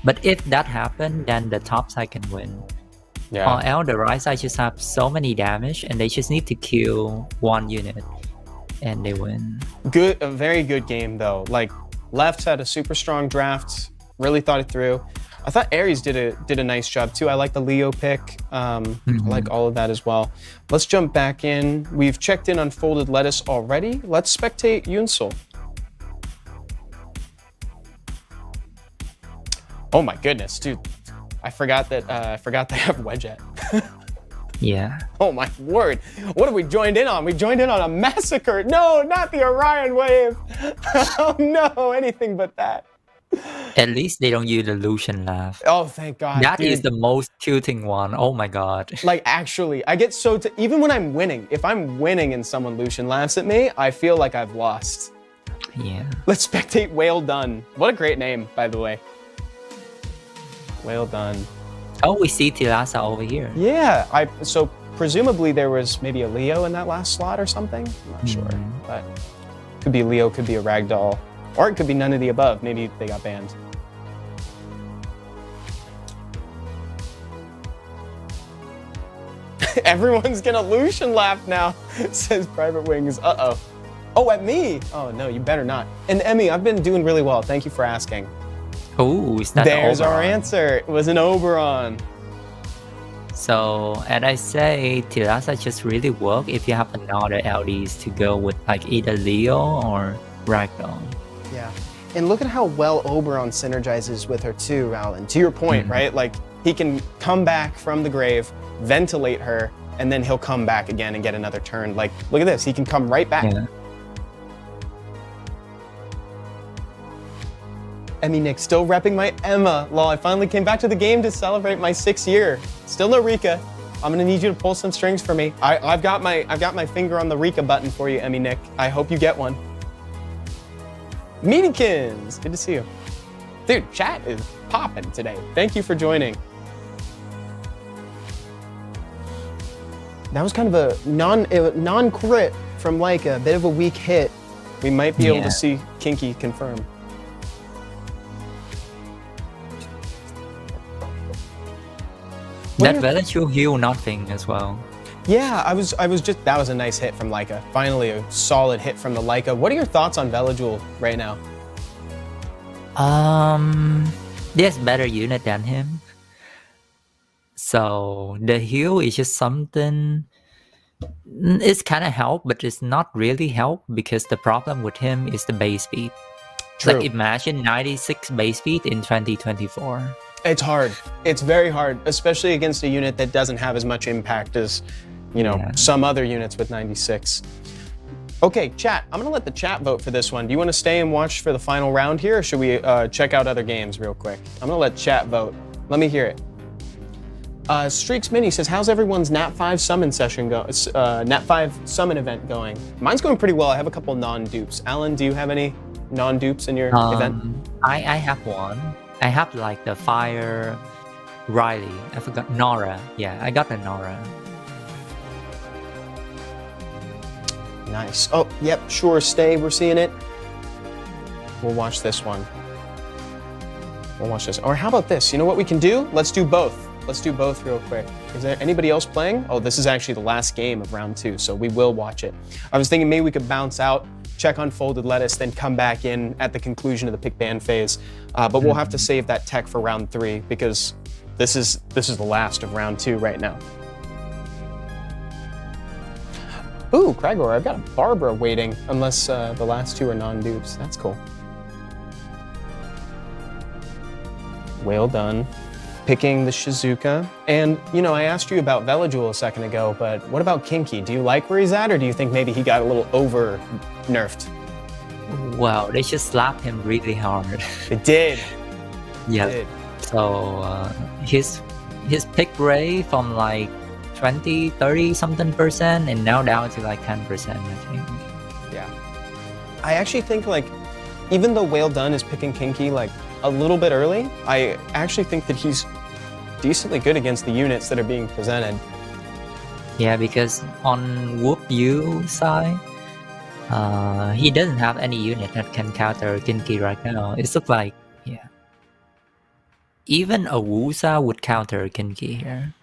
But if that happens, then the top side can win. Yeah. Or else the right side just have so many damage and they just need to kill one unit and they win. Good, a very good game though. Like, left had a super strong draft, really thought it through. I thought Aries did a nice job too. I like the Leo pick. I like all of that as well. Let's jump back in. We've checked in on Folded Lettuce already. Let's spectate Yunsel. Oh my goodness, dude! I forgot that they have Wedget. Yeah. Oh my word! What have we joined in on? We joined in on a massacre. No, not the Orion wave. Oh no, anything but that. At least they don't use the Lucian laugh. Oh, thank God. That dude. is the most tilting one. Oh my God. Like, actually, I get so... even when I'm winning, if I'm winning and someone Lucian laughs at me, I feel like I've lost. Yeah. Let's spectate Whale Done. What a great name, by the way. Whale Done. Oh, we see Tilasa over here. Yeah. So presumably there was maybe a Leo in that last slot or something. I'm not sure. But could be Leo, could be a Ragdoll. Or it could be none of the above. Maybe they got banned. Everyone's gonna Lucian laugh now, says Private Wings. Uh-oh. Oh, at me? Oh, no, you better not. And Emmy, I've been doing really well. Thank you for asking. Oh, is that There's our answer. It was an Oberon. So, as I say, Tilasa just really work if you have another LDs to go with like either Leo or Ragdoll. Yeah. And look at how well Oberon synergizes with her too, Rowland. To your point, right? Like, he can come back from the grave, ventilate her, and then he'll come back again and get another turn. Like, look at this. He can come right back. Yeah. Emmy Nick, still repping my Emma. Lol, I finally came back to the game to celebrate my 6th year. Still no Rika. I'm gonna need you to pull some strings for me. I've got my finger on the Rika button for you, Emmy Nick. I hope you get one. Meatikins, good to see you. Dude, chat is popping today. Thank you for joining. That was kind of a non-crit from like a bit of a weak hit. We might be able to see Kinky confirm. That Village will heal nothing as well. Yeah, I was just, that was a nice hit from Leica. Finally, a solid hit from the Leica. What are your thoughts on Velajul right now? There's better unit than him. So the heal is just something, it's kind of help, but it's not really help because the problem with him is the base speed. True. Like imagine 96 base speed in 2024. It's hard. It's very hard, especially against a unit that doesn't have as much impact as, you know, some other units with 96. Okay, chat. I'm gonna let the chat vote for this one. Do you want to stay and watch for the final round here, or should we check out other games real quick? I'm gonna let chat vote. Let me hear it. Streaks Mini says, how's everyone's Nat 5 summon session go? Nat 5 summon event going? Mine's going pretty well. I have a couple non-dupes. Alan, do you have any non-dupes in your event? I have one. I have like the Fire Riley. I forgot Nora. Yeah, I got the Nora. Nice. Oh, yep, sure, stay. We're seeing it. We'll watch this one. We'll watch this. Or how about this? You know what we can do? Let's do both. Let's do both real quick. Is there anybody else playing? Oh, this is actually the last game of round 2, so we will watch it. I was thinking maybe we could bounce out, check on Folded Lettuce, then come back in at the conclusion of the pick ban phase. But we'll have to save that tech for round 3 because this is the last of round 2 right now. Ooh, Kragor, I've got a Barbara waiting, unless the last 2 are non-dupes. That's cool. Well done. Picking the Shizuka. And, you know, I asked you about Velajul a second ago, but what about Kinky? Do you like where he's at, or do you think maybe he got a little over-nerfed? Well, they just slapped him really hard. It did. Yeah. It did. So his pick rate from like 20, 30 something percent, and now down to like 10%, I think. Yeah. I actually think, like, even though Whale Done is picking Kinky, like, a little bit early, I actually think that he's decently good against the units that are being presented. Yeah, because on Whoop U side, he doesn't have any unit that can counter Kinky right now. It's just like, yeah. Even a Wusa would counter Kinky here.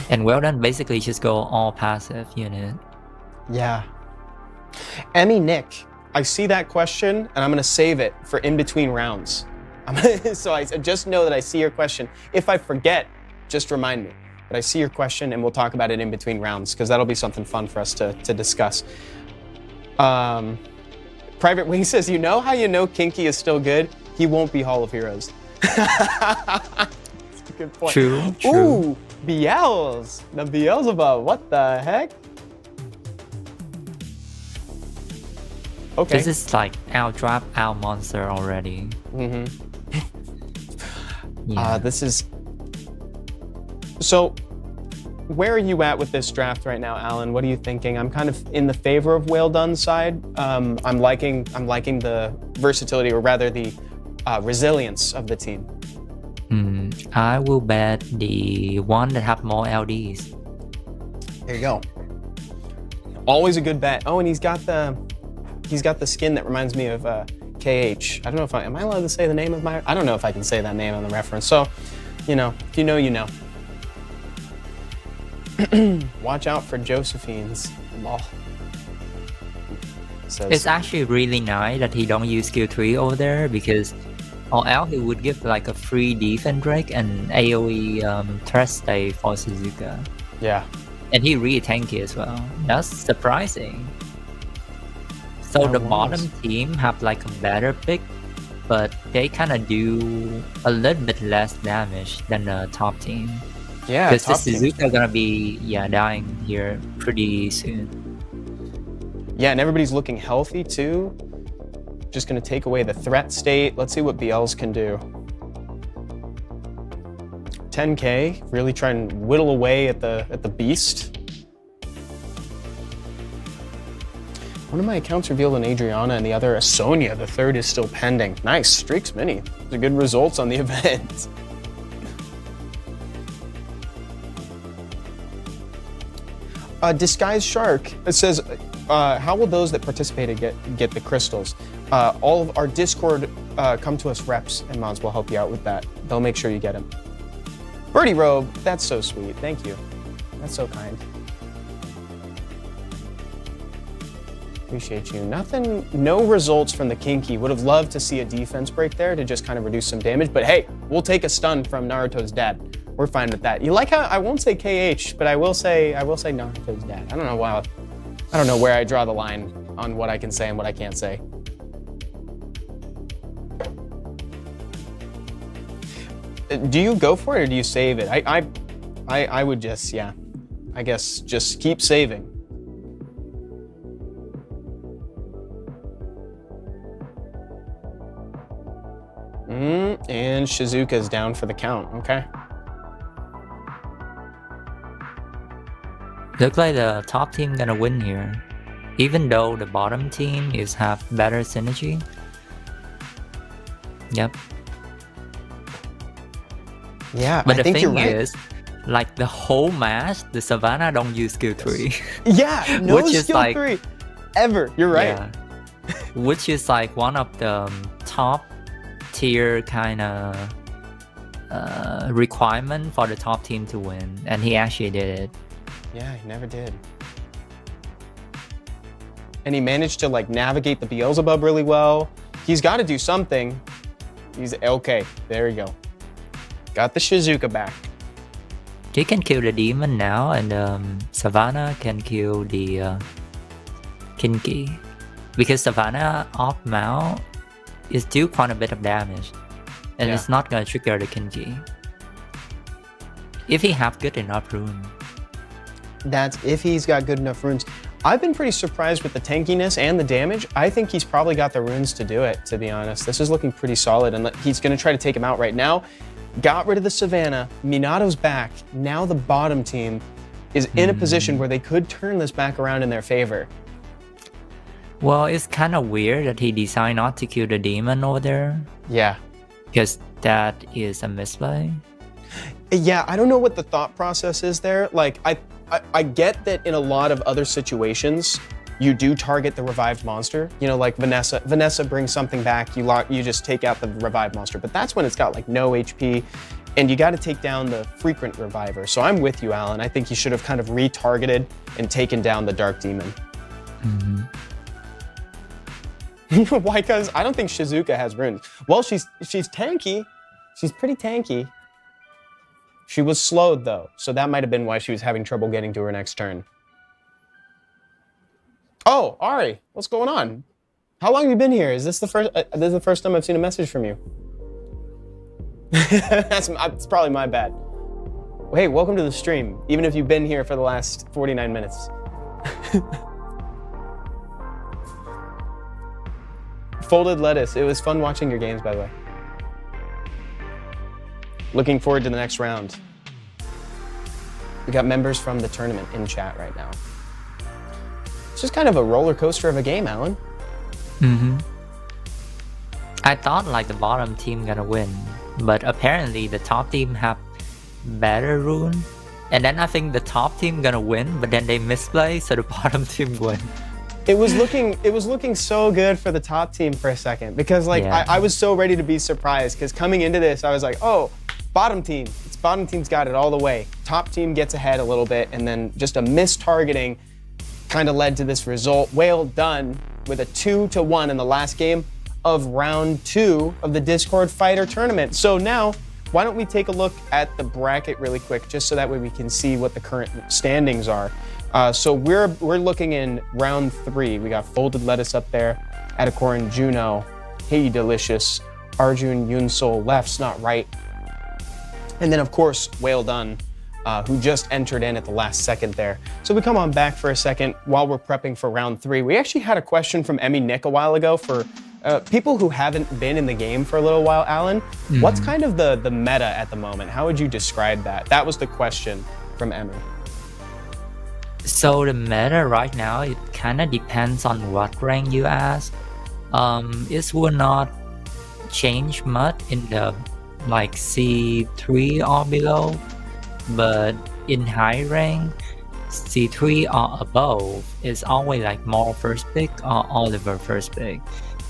And Well Done basically just go all passive unit. Yeah. Emmy Nick, I see that question, and I'm gonna save it for in between rounds. So I just know that I see your question. If I forget, just remind me. But I see your question, and we'll talk about it in between rounds, because that'll be something fun for us to discuss. Private Wing says, you know how you know Kinky is still good? He won't be Hall of Heroes. That's a good point. True. Ooh, Biels. The Beelzebub, what the heck? Okay. This is like outdraft, out monster already. Mm-hmm. Yeah. This is... So, where are you at with this draft right now, Alan? What are you thinking? I'm kind of in the favor of Whale Done side. I'm liking the versatility, or rather the resilience of the team. I will bet the one that have more LDs. There you go. Always a good bet. Oh, and he's got the skin that reminds me of KH. I don't know if am I allowed to say the name of my? I don't know if I can say that name on the reference. So, you know, if you know, you know. Watch out for Josephine's. It's actually really nice that he don't use skill 3 over there, because or else he would give like a free defense Drake and AoE threat stay for Suzuka. Yeah. And he really tanky as well. That's surprising. So the bottom team have like a better pick, but they kind of do a little bit less damage than the top team. Yeah, because the Suzuka gonna be dying here pretty soon. Yeah, and everybody's looking healthy too. Just gonna take away the threat state. Let's see what BLs can do. 10k, really try and whittle away at the beast. One of my accounts revealed an Adriana and the other a Sonia. The third is still pending. Nice, Streaks Mini. Those are good results on the event. Disguised Shark, it says, how will those that participated get the crystals? All of our Discord come to us reps, and mods will help you out with that. They'll make sure you get them. Birdie Robe, that's so sweet. Thank you. That's so kind. Appreciate you. Nothing, no results from the Kinky. Would have loved to see a defense break there to just kind of reduce some damage, but hey, we'll take a stun from Naruto's dad. We're fine with that. You like how I won't say KH, but I will say Naruto's dad. I don't know why. I don't know where I draw the line on what I can say and what I can't say. Do you go for it or do you save it? I would just, yeah, I guess just keep saving. And Shizuka's down for the count, okay. Looks like the top team gonna win here, even though the bottom team is have better synergy. Yep. Yeah, but I think the you're thing right. is, like the whole match, the Savannah don't use skill 3. Yeah, no Which is skill like, 3 ever. You're right. Yeah. Which is like one of the top tier kind of requirement for the top team to win, and he actually did it. Yeah, he never did. And he managed to like navigate the Beelzebub really well. He's got to do something. He's okay. There you go. Got the Shizuka back. He can kill the demon now, and Savannah can kill the Kinky, because Savannah off mount is do quite a bit of damage, and Yeah. it's not gonna trigger the Kinky if he have good enough rune. That's if he's got good enough runes. I've been pretty surprised with the tankiness and the damage. I think he's probably got the runes to do it, to be honest. This is looking pretty solid, and he's going to try to take him out right now. Got rid of the Savannah. Minato's back. Now the bottom team is in a position where they could turn this back around in their favor. Well, it's kind of weird that he decided not to kill the demon over there, Yeah. because that is a misplay. Yeah, I don't know what the thought process is there. Like, I get that in a lot of other situations, you do target the revived monster. You know, like Vanessa. Vanessa brings something back, you just take out the revived monster. But that's when it's got like no HP, and you got to take down the frequent reviver. So I'm with you, Alan. I think you should have kind of retargeted and taken down the Dark Demon. Why? Because I don't think Shizuka has runes. Well, she's tanky. She's pretty tanky. She was slowed though, so that might have been why she was having trouble getting to her next turn. Oh, Ari, what's going on? How long have you been here? Is this the first time I've seen a message from you? It's probably my bad. Hey, welcome to the stream, even if you've been here for the last 49 minutes. Folded lettuce. It was fun watching your games, by the way. Looking forward to the next round. We got members from the tournament in chat right now. It's just kind of a roller coaster of a game, Alan. I thought like the bottom team gonna win, but apparently the top team have better rune, and then I think the top team gonna win, but then they misplay, so the bottom team win. It was looking so good for the top team for a second, because like Yeah. I was so ready to be surprised, because coming into this I was like, oh, bottom team. It's bottom team's got it all the way. Top team gets ahead a little bit, and then just a mistargeting kind of led to this result. Whale done with a 2-1 in the last game of round 2 of the Discord Fighter tournament. So now, why don't we take a look at the bracket really quick, just so that way we can see what the current standings are. So we're looking in round 3. We got Folded Lettuce up there, Atakoran Juno, Hey Delicious, Arjun Yunsol, Left's Not Right, and then of course Whale Done, who just entered in at the last second there. So we come on back for a second while we're prepping for round 3. We actually had a question from Emmy Nick a while ago for people who haven't been in the game for a little while. Alan, what's kind of the meta at the moment? How would you describe that? That was the question from Emmy. So the meta right now, it kind of depends on what rank you ask. It will not change much in the like C3 or below, but in high rank, C3 or above is always like more first pick or Oliver first pick.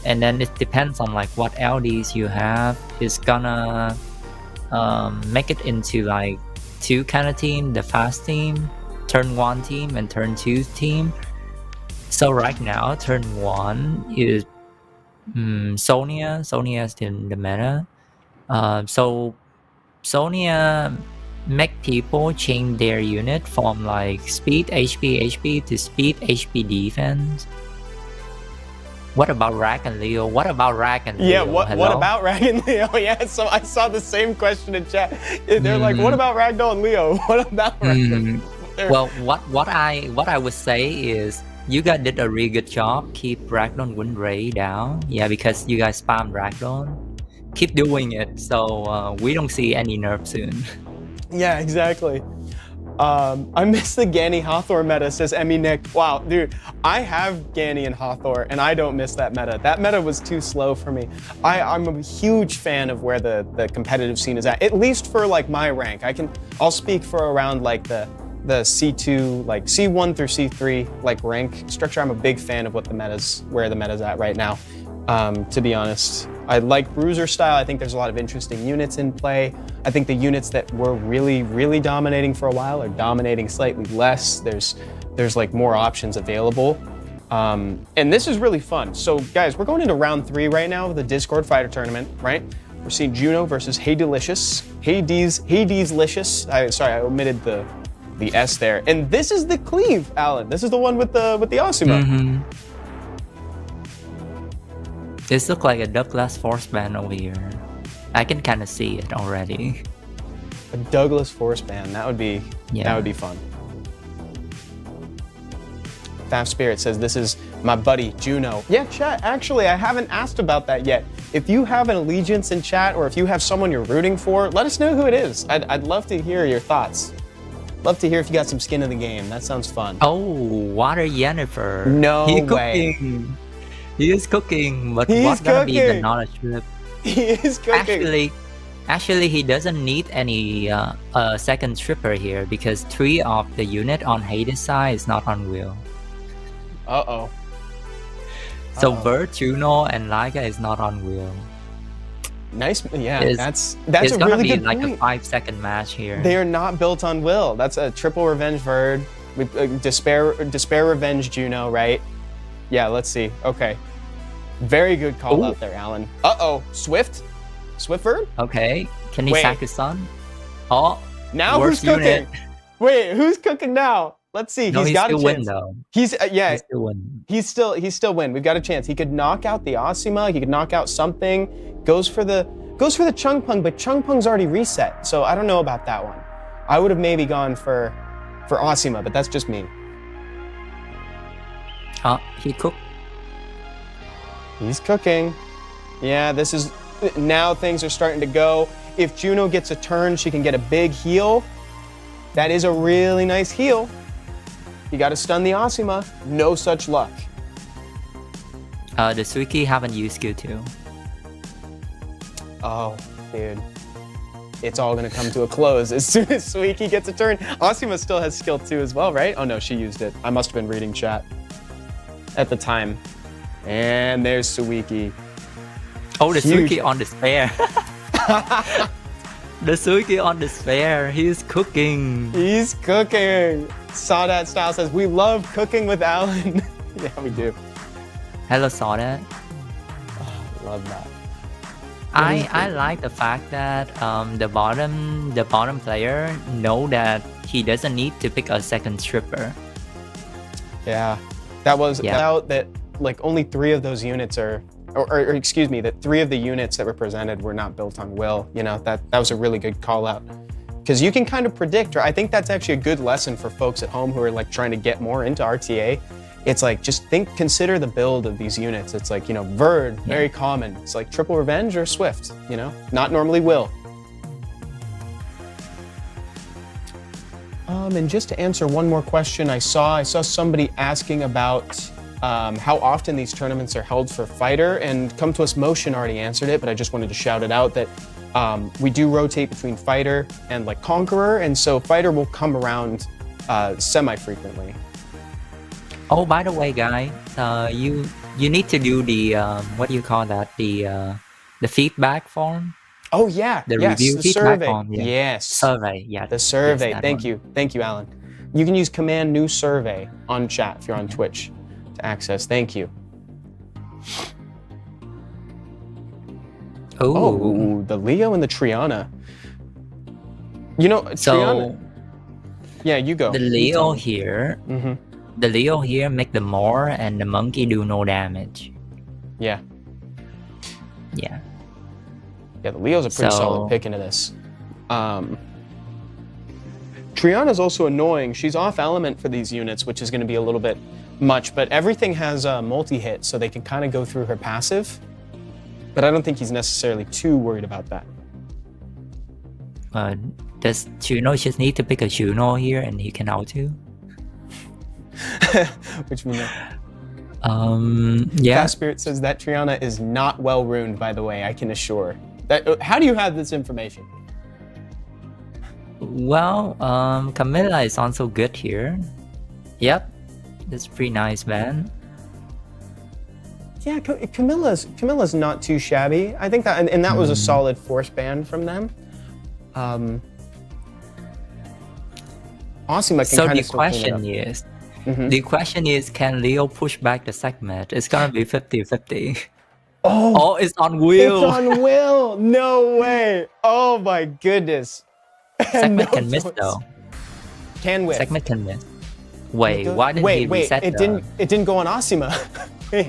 And then it depends on like what LDs you have. It's gonna make it into like two kind of team, the fast team turn 1 team and turn 2 team. So right now, turn 1 is Sonia. Sonia is in the meta. So Sonia make people change their unit from like speed HP to speed HP defense. What about Rack and Leo? What about Rack and Leo? Yeah, what about Rag and Leo? Yeah, so I saw the same question in chat. They're like, what about Ragdoll and Leo? What about Ragdoll? Well, what I would say is you guys did a really good job. Keep Ragdoll win rate down. Yeah, because you guys spam Ragdoll. Keep doing it so we don't see any nerf soon. Yeah, exactly. I miss the Ganny Hathor meta, says Emmy Nick. Wow, dude, I have Ganny and Hathor, and I don't miss that meta. That meta was too slow for me. I'm a huge fan of where the competitive scene is at least for like my rank. I'll speak for around like the C2, like C1 through C3 like rank structure. I'm a big fan of where the meta's at right now. To be honest, I like Bruiser style. I think there's a lot of interesting units in play. I think the units that were really, really dominating for a while are dominating slightly less. There's like more options available. And this is really fun. So guys, we're going into round 3 right now of the Discord Fighter Tournament, right? We're seeing Juno versus Hadelicious. Hadeslicious. Sorry, I omitted the S there. And this is the cleave, Alan. This is the one with the Asuma. Mm-hmm. This looks like a Douglas force band over here. I can kind of see it already. A Douglas force band. That would be fun. Fast Spirit says this is my buddy Juno. Yeah, chat. Actually, I haven't asked about that yet. If you have an allegiance in chat, or if you have someone you're rooting for, let us know who it is. I'd love to hear your thoughts. Love to hear if you got some skin in the game. That sounds fun. Oh, Water Yennefer. No He's way. Cooking. He is cooking, but He's what's gonna be the cooking. knowledge flip? He is cooking. Actually, he doesn't need any second stripper here because 3 of the unit on Hades side is not on wheel. Uh-oh. So Vert, Juno, and Laika is not on wheel. Nice. Yeah, that's it's a gonna really be good like point. a 5-second match here. They are not built on will. That's a triple revenge Verd with despair revenge Juno, right? Yeah, let's see. Okay. Very good call out there, Alan. Uh-oh. Swift Verd? Okay. Can he Wait. sack his son? Oh. Now who's worst cooking? unit. Wait, who's cooking now? Let's see. No, He's got a still win chance. though. He's He still win. He's still win. We've got a chance. He could knock out the Asuma. He could knock out something. Goes for the Chungpung, but Chungpung's already reset. So I don't know about that one. I would have maybe gone for Asuma, but that's just me. He cooked. He's cooking. Yeah, this is now things are starting to go. If Juno gets a turn, she can get a big heal. That is a really nice heal. You got to stun the Asuma. No such luck. The Suiki haven't used skill 2. Oh, dude. It's all going to come to a close as soon as Suiki gets a turn. Asuma still has skill 2 as well, right? Oh no, she used it. I must have been reading chat at the time. And there's Suiki. Oh, the Huge. Suiki on the spare. The Suiki on the spare. He's cooking. He's cooking. Sawdat Style says, we love cooking with Alan. Yeah, we do. Hello, Soda. Love that. I like the fact that the bottom player know that he doesn't need to pick a second stripper. Yeah, that was about that. Like only 3 of those units are, or excuse me, that 3 of the units that were presented were not built on will. You know, that was a really good call out. Because you can kind of predict, or I think that's actually a good lesson for folks at home who are like trying to get more into RTA. It's like, just consider the build of these units. It's like, you know, Verd, very common. It's like triple revenge or Swift, you know, not normally will. And just to answer one more question, I saw somebody asking about how often these tournaments are held for Fighter, and Come To Us Motion already answered it, but I just wanted to shout it out that we do rotate between Fighter and like Conqueror, and so Fighter will come around semi-frequently. Oh, by the way, guys, you need to do the what do you call that? The feedback form. Oh yeah, the yes, review the feedback survey. form. Yeah. Yes, Survey. Yeah. the survey. Yes, Thank you, Alan. You can use command new survey on chat if you're on Twitch to access. Thank you. Oh, the Leo and the Triana. You know, Triana. Yeah, you go. The Leo here. The Leo here make the more and the monkey do no damage. Yeah. Yeah. Yeah, the Leo's a pretty solid pick into this. Triana's also annoying. She's off element for these units, which is going to be a little bit much, but everything has a multi-hit, so they can kind of go through her passive. But I don't think he's necessarily too worried about that. Does Juno just need to pick a Juno here and he can auto? Which one? Yeah. Fast Spirit says that Triana is not well ruined, by the way, I can assure. That, how do you have this information? Well, Camilla is also good here. Yep. That's pretty nice, man. Yeah, Camilla's not too shabby. I think that, and that was a solid force ban from them. Asima can so kind the of question is, the question is, can Leo push back the segment? It's gonna be 50-50. Oh, it's on Will. It's on Will. No way. Oh my goodness. Segment can miss though. Can whiff. Segment can miss. Wait, why didn't he reset? It didn't go on Asima. wait.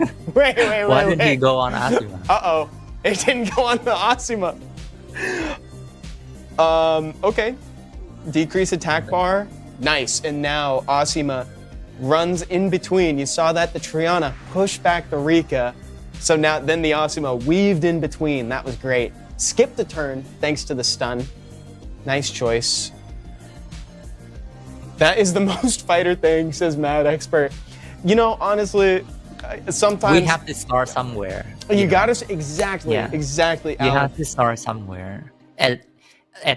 Why didn't he go on Asima? Uh-oh. It didn't go on the Asima. Okay. Decrease attack bar. Nice. And now Asima runs in between. You saw that? The Triana pushed back the Rika. So now then the Asima weaved in between. That was great. Skipped a turn thanks to the stun. Nice choice. That is the most fighter thing, says Mad Expert. You know, honestly, sometimes we have to start somewhere. You gotta exactly. You have to start somewhere. At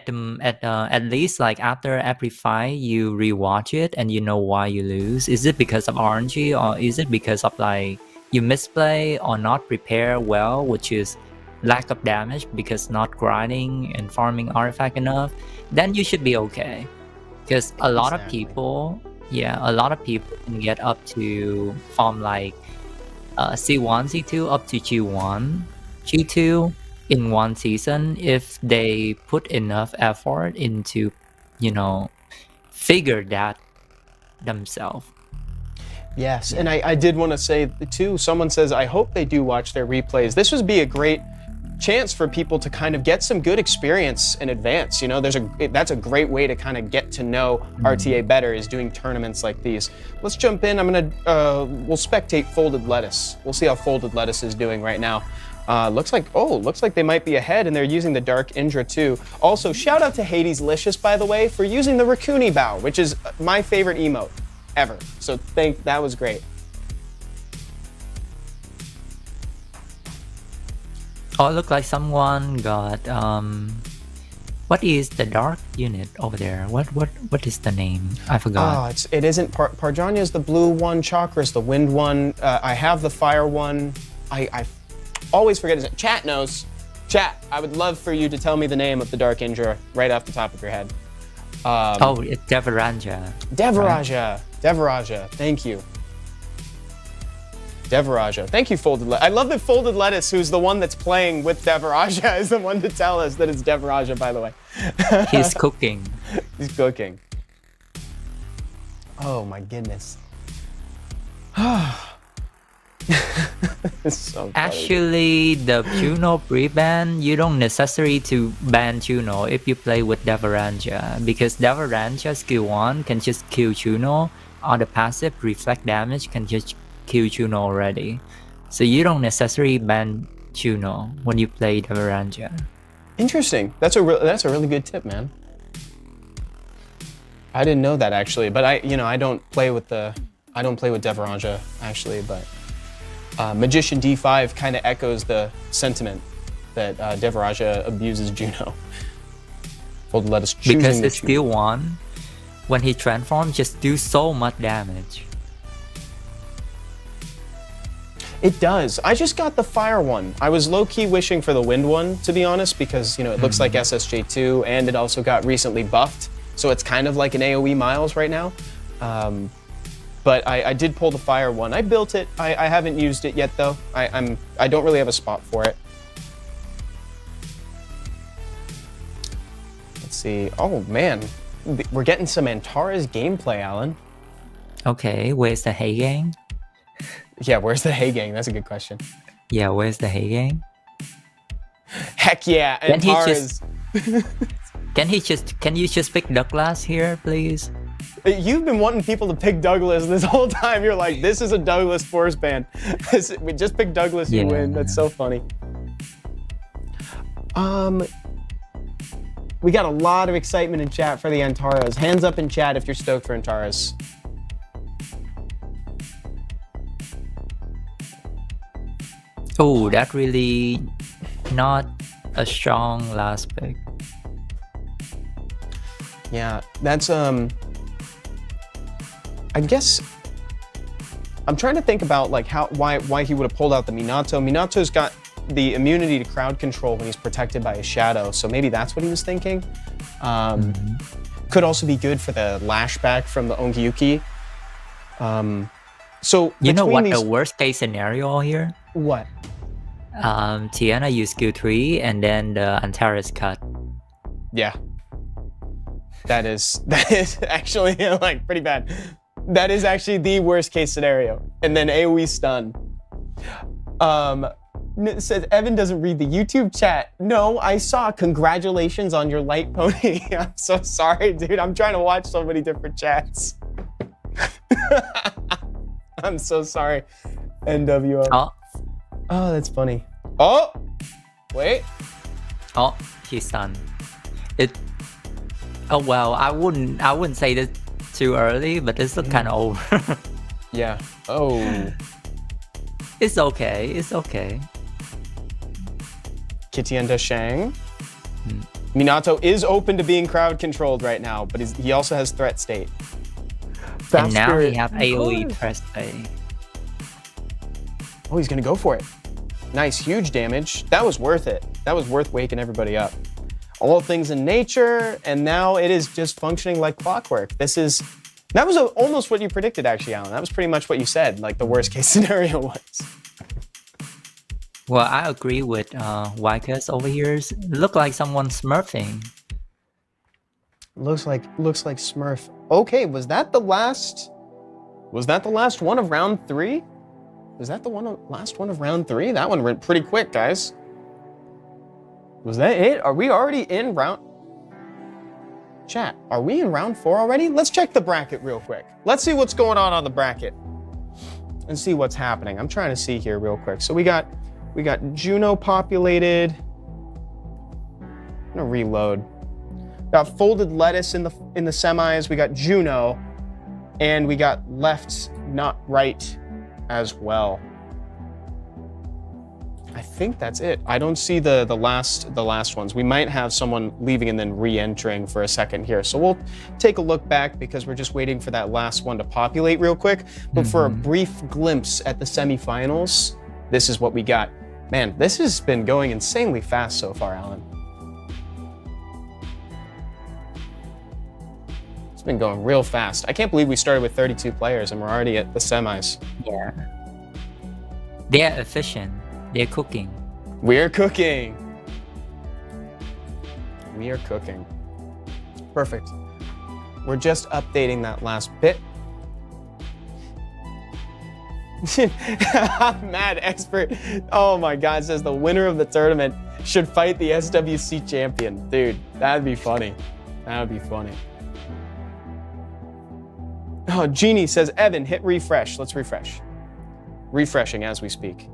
least like after every fight, you rewatch it and you know why you lose. Is it because of RNG or is it because of like you misplay or not prepare well, which is lack of damage because not grinding and farming artifact enough? Then you should be okay. Because a lot of people can get up to farm like C1, C2 up to G1, G2 in one season if they put enough effort into, figure that themselves. Yes, and I did want to say too, someone says, I hope they do watch their replays. This would be a great chance for people to kind of get some good experience in advance. That's a great way to kind of get to know RTA better, is doing tournaments like these. Let's jump in. We'll spectate Folded Lettuce. We'll see how Folded Lettuce is doing right now. Looks like they might be ahead, and they're using the Dark Indra too. Also, shout out to Hades-licious, by the way, for using the Rakuni Bow, which is my favorite emote ever. So that was great. Oh, it looked like someone got what is the dark unit over there? What is the name? I forgot. It isn't Parjania's the blue one, Chakra's the wind one. I have the fire one. I always forget his name. Chat knows. Chat, I would love for you to tell me the name of the Dark Indra right off the top of your head. It's Devaraja. Devaraja. Right? Devaraja. Thank you. Devaraja. Thank you, Folded Lettuce. I love that Folded Lettuce, who's the one that's playing with Devaraja, is the one to tell us that it's Devaraja, by the way. He's cooking. He's cooking. Oh, my goodness. It's so funny. Actually, the Juno pre-ban, you don't necessarily to ban Juno if you play with Devaranja, because Devaranja skill 1 can just kill Juno, or the passive reflect damage can just kill Juno already. So you don't necessarily ban Juno when you play Devaranja. Interesting. That's a really good tip, man. I didn't know that actually, but I don't play with Devaranja actually, but Magician D5 kind of echoes the sentiment that Devaraja abuses Juno. Folded Lettuce choosing because it's skill 1, when he transforms, just do so much damage. It does. I just got the fire one. I was low-key wishing for the wind one, to be honest, because it looks like SSJ2, and it also got recently buffed, so it's kind of like an AoE Miles right now. But I did pull the fire one. I built it. I haven't used it yet though. I don't really have a spot for it. Let's see. Oh man, we're getting some Antares gameplay, Alan. Okay, where's the Hey Gang? Yeah, where's the Hey Gang? That's a good question. Yeah, where's the Hey Gang? Heck yeah, Antares. Can you just pick Douglas here, please? You've been wanting people to pick Douglas this whole time. You're like, this is a Douglas force band. We just pick Douglas, you win. That's so funny. We got a lot of excitement in chat for the Antares. Hands up in chat if you're stoked for Antares. Oh, that really not a strong last pick. Yeah, that's I guess I'm trying to think about like why he would have pulled out the Minato. Minato's got the immunity to crowd control when he's protected by a shadow, so maybe that's what he was thinking. Could also be good for the lashback from the Ongiyuki. So you know what these... the worst case scenario here? What? Tiana used skill 3 and then the Antares cut. Yeah. That is actually like pretty bad. That is actually the worst case scenario. And then AoE stun. It says Evan doesn't read the YouTube chat. No, I saw congratulations on your light pony. I'm so sorry, dude. I'm trying to watch so many different chats. I'm so sorry. NWO. Oh, that's funny. Oh, wait. Oh, he's done. Oh well, I wouldn't say this too early, but it's kind of over. Yeah. Oh. It's okay. It's okay. Kitienda Shang. Minato is open to being crowd controlled right now, but he also has threat state. And now he have AoE threat state. Oh, he's gonna go for it. Nice, huge damage. That was worth it. That was worth waking everybody up. All things in nature, and now it is just functioning like clockwork. That was almost what you predicted, actually, Alan. That was pretty much what you said, like the worst case scenario was. Well, I agree with Wycus over here. Look like someone smurfing. Looks like Smurf. Okay, was that the last one of round 3? Was that the last one of round 3? That one went pretty quick, guys. Was that it? Are we already in round... Chat, are we in round 4 already? Let's check the bracket real quick. Let's see what's going on the bracket and see what's happening. I'm trying to see here real quick. So we got Juno populated. I'm gonna reload. Got Folded Lettuce in the semis. We got Juno, and we got Left Not Right as well. I think that's it. I don't see the last ones. We might have someone leaving and then re-entering for a second here. So we'll take a look back because we're just waiting for that last one to populate real quick. But for a brief glimpse at the semifinals, this is what we got. Man, this has been going insanely fast so far, Alan. It's been going real fast. I can't believe we started with 32 players and we're already at the semis. Yeah. They're efficient. They're cooking. We're cooking. We are cooking. Perfect. We're just updating that last bit. Mad Expert. Oh my God, says the winner of the tournament should fight the SWC champion. Dude, that'd be funny. That would be funny. Oh, Genie says, Evan, hit refresh. Let's refresh. Refreshing as we speak.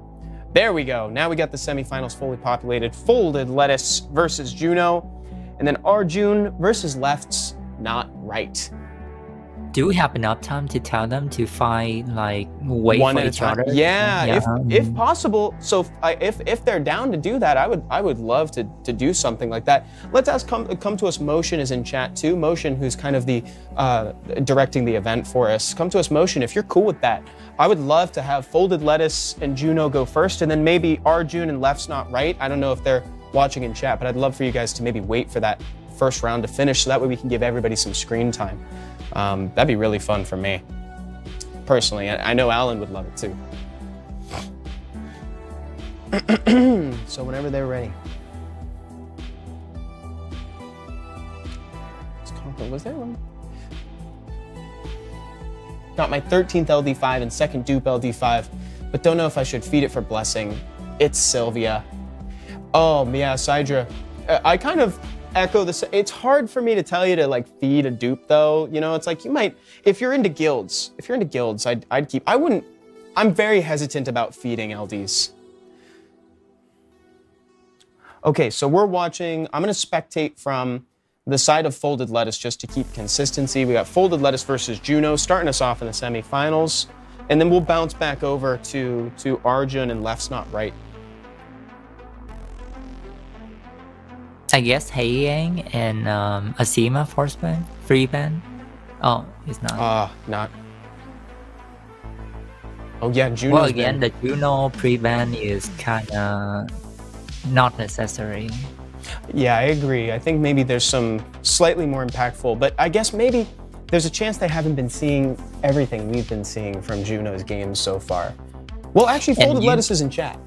There we go. Now we got the semifinals fully populated. Folded Lettuce versus Juno. And then Arjun versus Left's Not Right. Do we have enough time to tell them to fight, like, wait one for at each a time? other? Yeah, if possible. So if they're down to do that, I would love to do something like that. Let's ask come to us. Motion is in chat too. Motion, who's kind of the directing the event for us. Come to us, Motion, if you're cool with that. I would love to have Folded Lettuce and Juno go first, and then maybe Arjun and Left's Not Right. I don't know if they're watching in chat, but I'd love for you guys to maybe wait for that first round to finish, so that way we can give everybody some screen time. That'd be really fun for me. Personally, I know Alan would love it too. So whenever they're ready. Was there one? Got my 13th LD5 and second dupe LD5, but don't know if I should feed it for blessing. It's Sylvia. Oh, yeah, Sidra. I kind of echo this. It's hard for me to tell you to like feed a dupe though. You know, it's like you might, if you're into guilds, I'd keep, I'm very hesitant about feeding LDs. Okay, so we're watching, I'm gonna spectate from the side of Folded Lettuce just to keep consistency. We got Folded Lettuce versus Juno starting us off in the semifinals, and then we'll bounce back over to Arjun and Left's Not Right. I guess Haiyang and Asima force ban, free ban. Oh, it's not. Not. Oh yeah, Juno's Well, again, the Juno pre-ban is kinda not necessary. Yeah, I agree. I think maybe there's some slightly more impactful, but I guess maybe there's a chance they haven't been seeing everything we've been seeing from Juno's games so far. Well, actually, Folded Lettuce is in chat.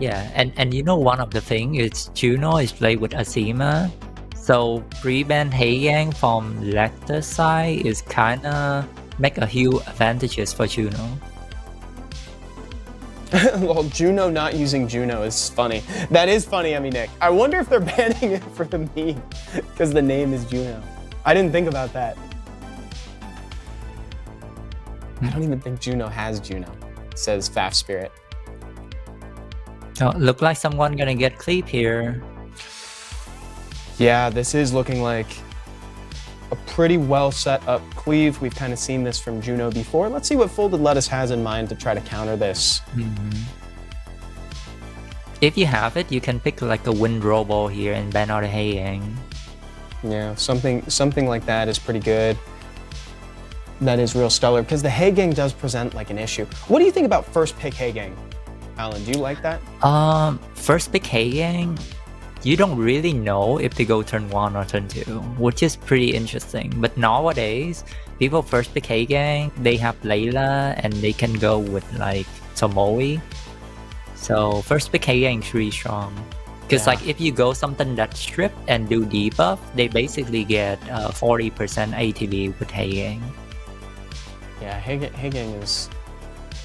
Yeah, and you know one of the thing is Juno is played with Asima, so pre-ban Haiyang from Lecter's side is kinda make a huge advantages for Juno. Well, Juno not using Juno is funny. That is funny, Nick. I wonder if they're banning it for the meme because the name is Juno. I didn't think about that. I don't even think Juno has Juno, says Faf Spirit. Oh, look like someone gonna get clip here. Yeah, this is looking like a pretty well set up cleave. We've kind of seen this from Juno before. Let's see what Folded Lettuce has in mind to try to counter this. If you have it, you can pick like a wind robo here and ban out a Haiyang. Yeah, something like that is pretty good. That is real stellar because the Haiyang does present like an issue. What do you think about first pick Haiyang, Alan? Do you like that? First pick Haiyang, you don't really know if they go turn 1 or turn 2, which is pretty interesting. But nowadays, people first pick Haiyang, they have Layla, and they can go with like Tomoe. So first pick Haiyang is really strong. Because like if you go something that's stripped and do debuff, they basically get 40% ATB with Haiyang. Yeah, Haiyang is...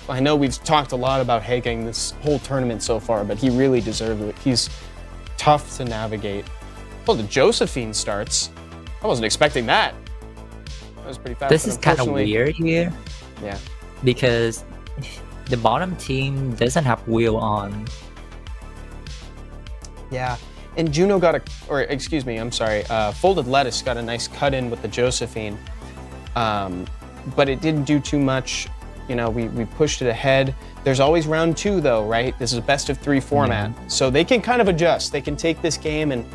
I know we've talked a lot about Haiyang this whole tournament so far, but he really deserved it. He's tough to navigate. Oh, the Josephine starts. I wasn't expecting that. That was pretty fast. This is kind of weird here. Yeah. Because the bottom team doesn't have wheel on. Yeah. And Juno got Folded Lettuce got a nice cut in with the Josephine. But it didn't do too much. You know, we pushed it ahead. There's always round 2 though, right? This is a best of 3 format. So they can kind of adjust. They can take this game and,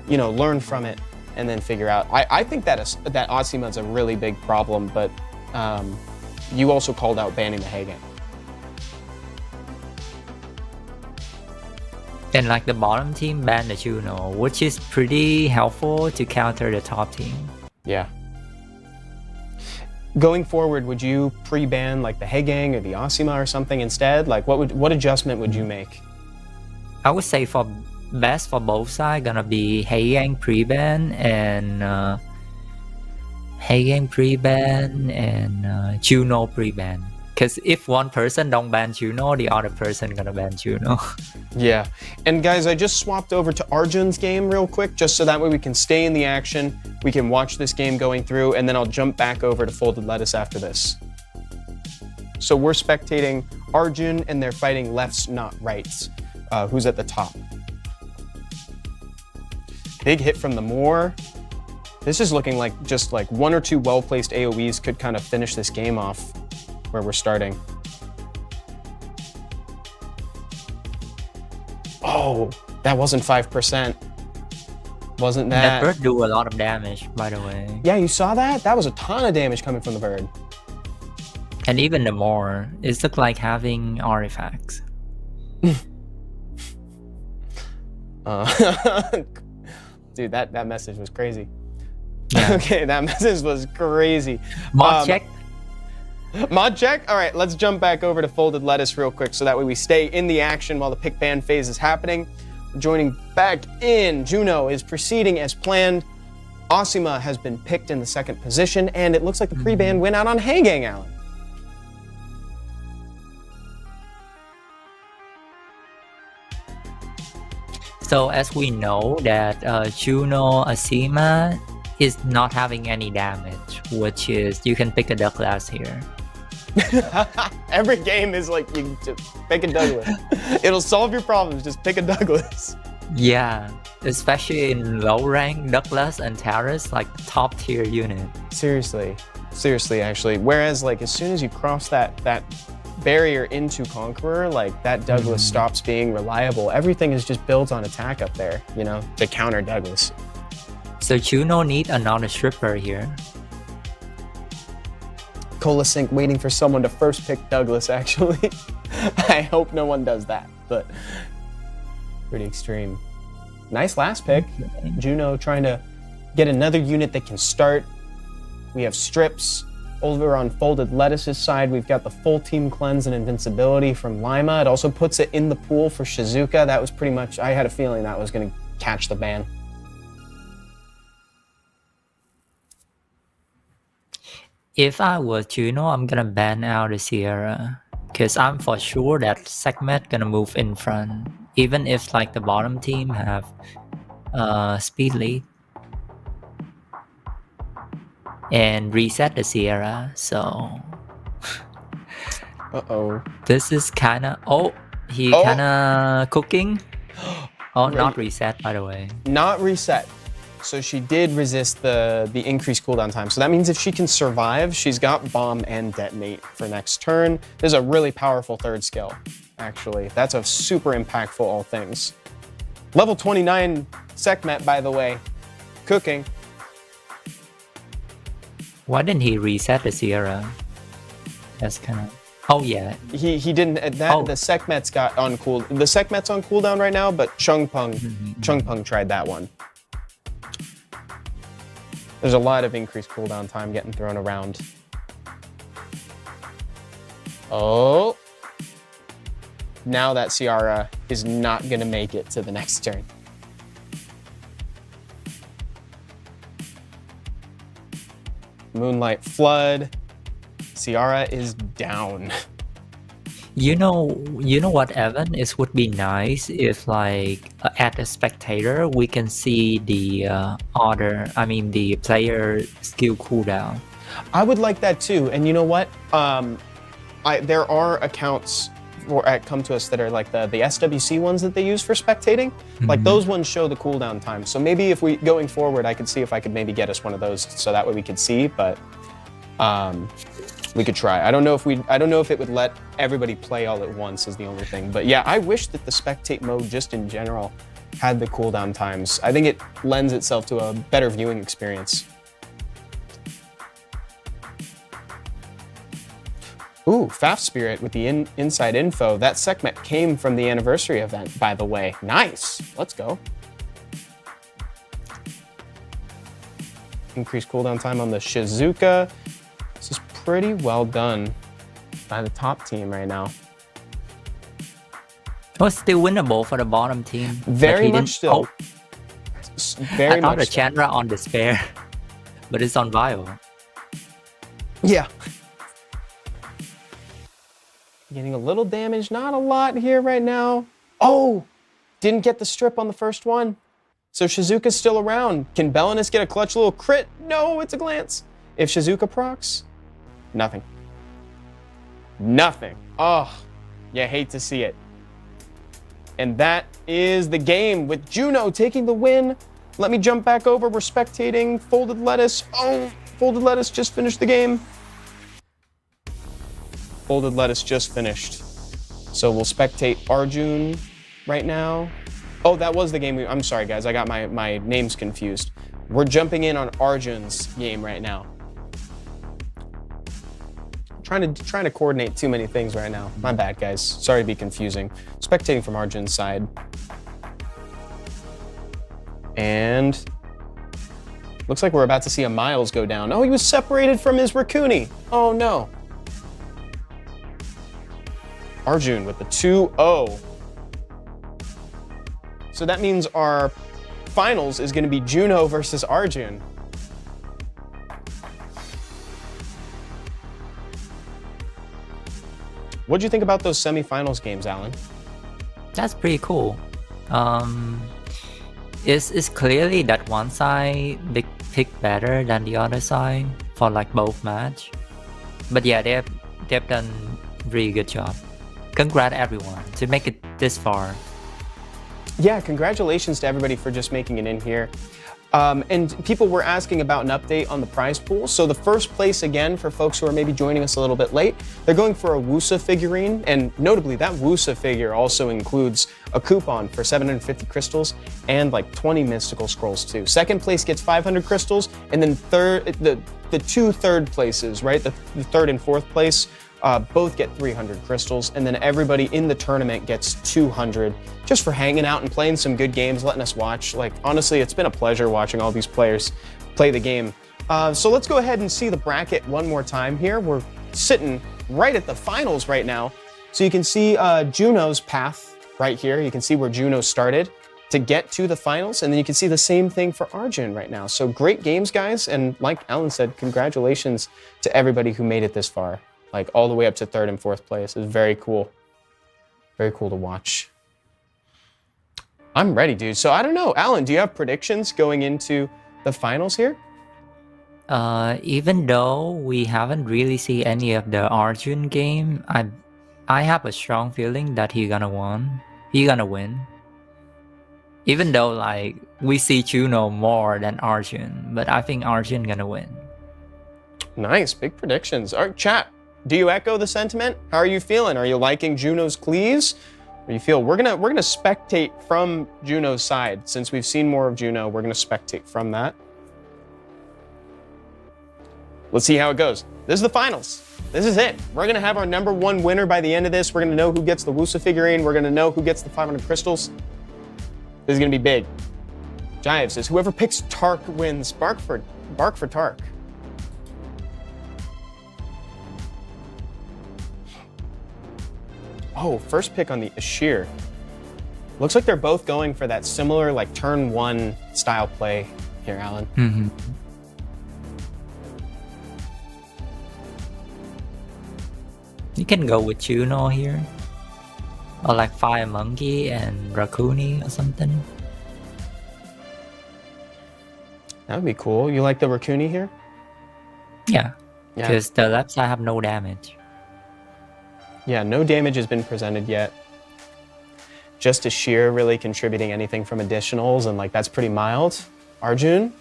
you know, learn from it and then figure out. I think that Asima is a really big problem, but you also called out banning the Haiyang. And like the bottom team banned the Juno, which is pretty helpful to counter the top team. Yeah. Going forward, would you pre-ban like the Haiyang or the Asima or something instead? Like what adjustment would you make? I would say for best for both sides gonna be Haiyang pre-ban and Juno pre-ban. Because if one person don't ban Juno, the other person gonna ban Juno. Yeah. And guys, I just swapped over to Arjun's game real quick, just so that way we can stay in the action. We can watch this game going through, and then I'll jump back over to Folded Lettuce after this. So we're spectating Arjun, and they're fighting Left's Not Rights, who's at the top. Big hit from the Moor. This is looking like just like 1 or 2 well-placed AoEs could kind of finish this game off where we're starting. Oh, that wasn't 5%. Wasn't that? That bird do a lot of damage, by the way. Yeah, you saw that? That was a ton of damage coming from the bird. And even the more, it looked like having artifacts. Dude, that message was crazy. Yeah. Okay, that message was crazy. Mod check. Mod check? All right, let's jump back over to folded lettuce real quick so that way we stay in the action while the pick ban phase is happening. Joining back in, Juno is proceeding as planned. Osima has been picked in the second position, and it looks like the pre-ban went out on Hanggang, Alan. So as we know that Juno Asima is not having any damage, which is you can pick a Douglas here. Every game is like, you just pick a Douglas. It'll solve your problems, just pick a Douglas. Yeah, especially in low rank, Douglas and Terrace, like top tier unit. Seriously, actually. Whereas like as soon as you cross that barrier into Conqueror, like that Douglas stops being reliable. Everything is just built on attack up there, you know, to counter Douglas. So Juno need another stripper here. Colasync waiting for someone to first pick Douglas, actually. I hope no one does that, but pretty extreme. Nice last pick. Juno trying to get another unit that can start. We have strips. Over on folded lettuce's side, we've got the full team cleanse and invincibility from Lima. It also puts it in the pool for Shizuka. That was pretty much, I had a feeling that was going to catch the ban. If I were Juno, I'm gonna ban out the Sierra, because I'm for sure that Sekhmet gonna move in front, even if like the bottom team have speed lead. And reset the Sierra, so this is kinda kinda cooking. Not reset, by the way. Not reset. So she did resist the increased cooldown time. So that means if she can survive, she's got bomb and detonate for next turn. This is a really powerful third skill, actually. That's a super impactful all things. Level 29 Sekhmet, by the way, cooking. Why didn't he reset the Sierra? That's kind of... Oh yeah. He didn't. The Sekhmet's got on cool. The Sekhmet's on cooldown right now, but Chungpeng tried that one. There's a lot of increased cooldown time getting thrown around. Oh. Now that Ciara is not gonna make it to the next turn. Moonlight Flood. Ciara is down. You know what, Evan? It would be nice if, like, at a spectator, we can see the the player skill cooldown. I would like that too. And you know what? There are accounts come to us that are like the SWC ones that they use for spectating. Like those ones show the cooldown time. So maybe if going forward, I could see if I could maybe get us one of those so that way we could see. But we could try. I don't know if it would let everybody play all at once is the only thing. But yeah, I wish that the spectate mode just in general had the cooldown times. I think it lends itself to a better viewing experience. Ooh, Faf Spirit with the inside info. That Sekhmet came from the anniversary event, by the way. Nice. Let's go. Increased cooldown time on the Shizuka. This is pretty well done by the top team right now. It was still winnable for the bottom team. Very much still. Very much. I thought the Chandra on despair, but it's on Bio. Yeah. Getting a little damage, not a lot here right now. Oh, didn't get the strip on the first one. So Shizuka's still around. Can Belinus get a clutch little crit? No, it's a glance. If Shizuka procs, nothing. Nothing. Oh, you hate to see it. And that is the game with Juno taking the win. Let me jump back over. We're spectating Folded Lettuce. Oh, Folded Lettuce just finished the game. Folded Lettuce just finished. So we'll spectate Arjun right now. Oh, that was the game. I'm sorry, guys. I got my names confused. We're jumping in on Arjun's game right now. Trying to coordinate too many things right now. My bad, guys. Sorry to be confusing. Spectating from Arjun's side. And Looks like we're about to see a Miles go down. Oh, he was separated from his Rakuni. Oh no. Arjun with the 2-0. So that means our finals is going to be Juno versus Arjun. What'd you think about those semifinals games, Alan? That's pretty cool. It's clearly that one side they pick better than the other side for like both match. But yeah, they've done really good job. Congrats everyone to make it this far. Yeah, congratulations to everybody for just making it in here. And people were asking about an update on the prize pool. So the first place, again, for folks who are maybe joining us a little bit late, they're going for a Wusa figurine. And notably, that Wusa figure also includes a coupon for 750 crystals and like 20 mystical scrolls too. Second place gets 500 crystals, and then the two third places, right? The third and fourth place, both get 300 crystals, and then everybody in the tournament gets 200 just for hanging out and playing some good games, letting us watch. Like, honestly, it's been a pleasure watching all these players play the game. So let's go ahead and see the bracket one more time here. We're sitting right at the finals right now. So you can see Juno's path right here. You can see where Juno started to get to the finals, and then you can see the same thing for Arjun right now. So great games, guys, and like Alan said, congratulations to everybody who made it this far. Like all the way up to third and fourth place. It's very cool. Very cool to watch. I'm ready, dude. So I don't know. Alan, do you have predictions going into the finals here? Even though we haven't really seen any of the Arjun game, I have a strong feeling that he's gonna win. Even though like we see Juno more than Arjun, but I think Arjun gonna win. Nice, big predictions. All right, chat. Do you echo the sentiment? How are you feeling? Are you liking Juno's cleaves? Or you feel we're gonna spectate from Juno's side. Since we've seen more of Juno, we're gonna spectate from that. Let's see how it goes. This is the finals. This is it. We're gonna have our #1 winner by the end of this. We're gonna know who gets the Wusa figurine. We're gonna know who gets the 500 crystals. This is gonna be big. Jive says, whoever picks Tark wins. Bark for Tark. Oh, first pick on the Ashir. Looks like they're both going for that similar like turn 1 style play here, Alan. Mm-hmm. You can go with Juno here. Or like Fire Monkey and Rakuni or something. That would be cool. You like the Rakuni here? Yeah. Because the left side have no damage. Yeah, no damage has been presented yet. Just Ashir really contributing anything from additionals, and like that's pretty mild. Arjun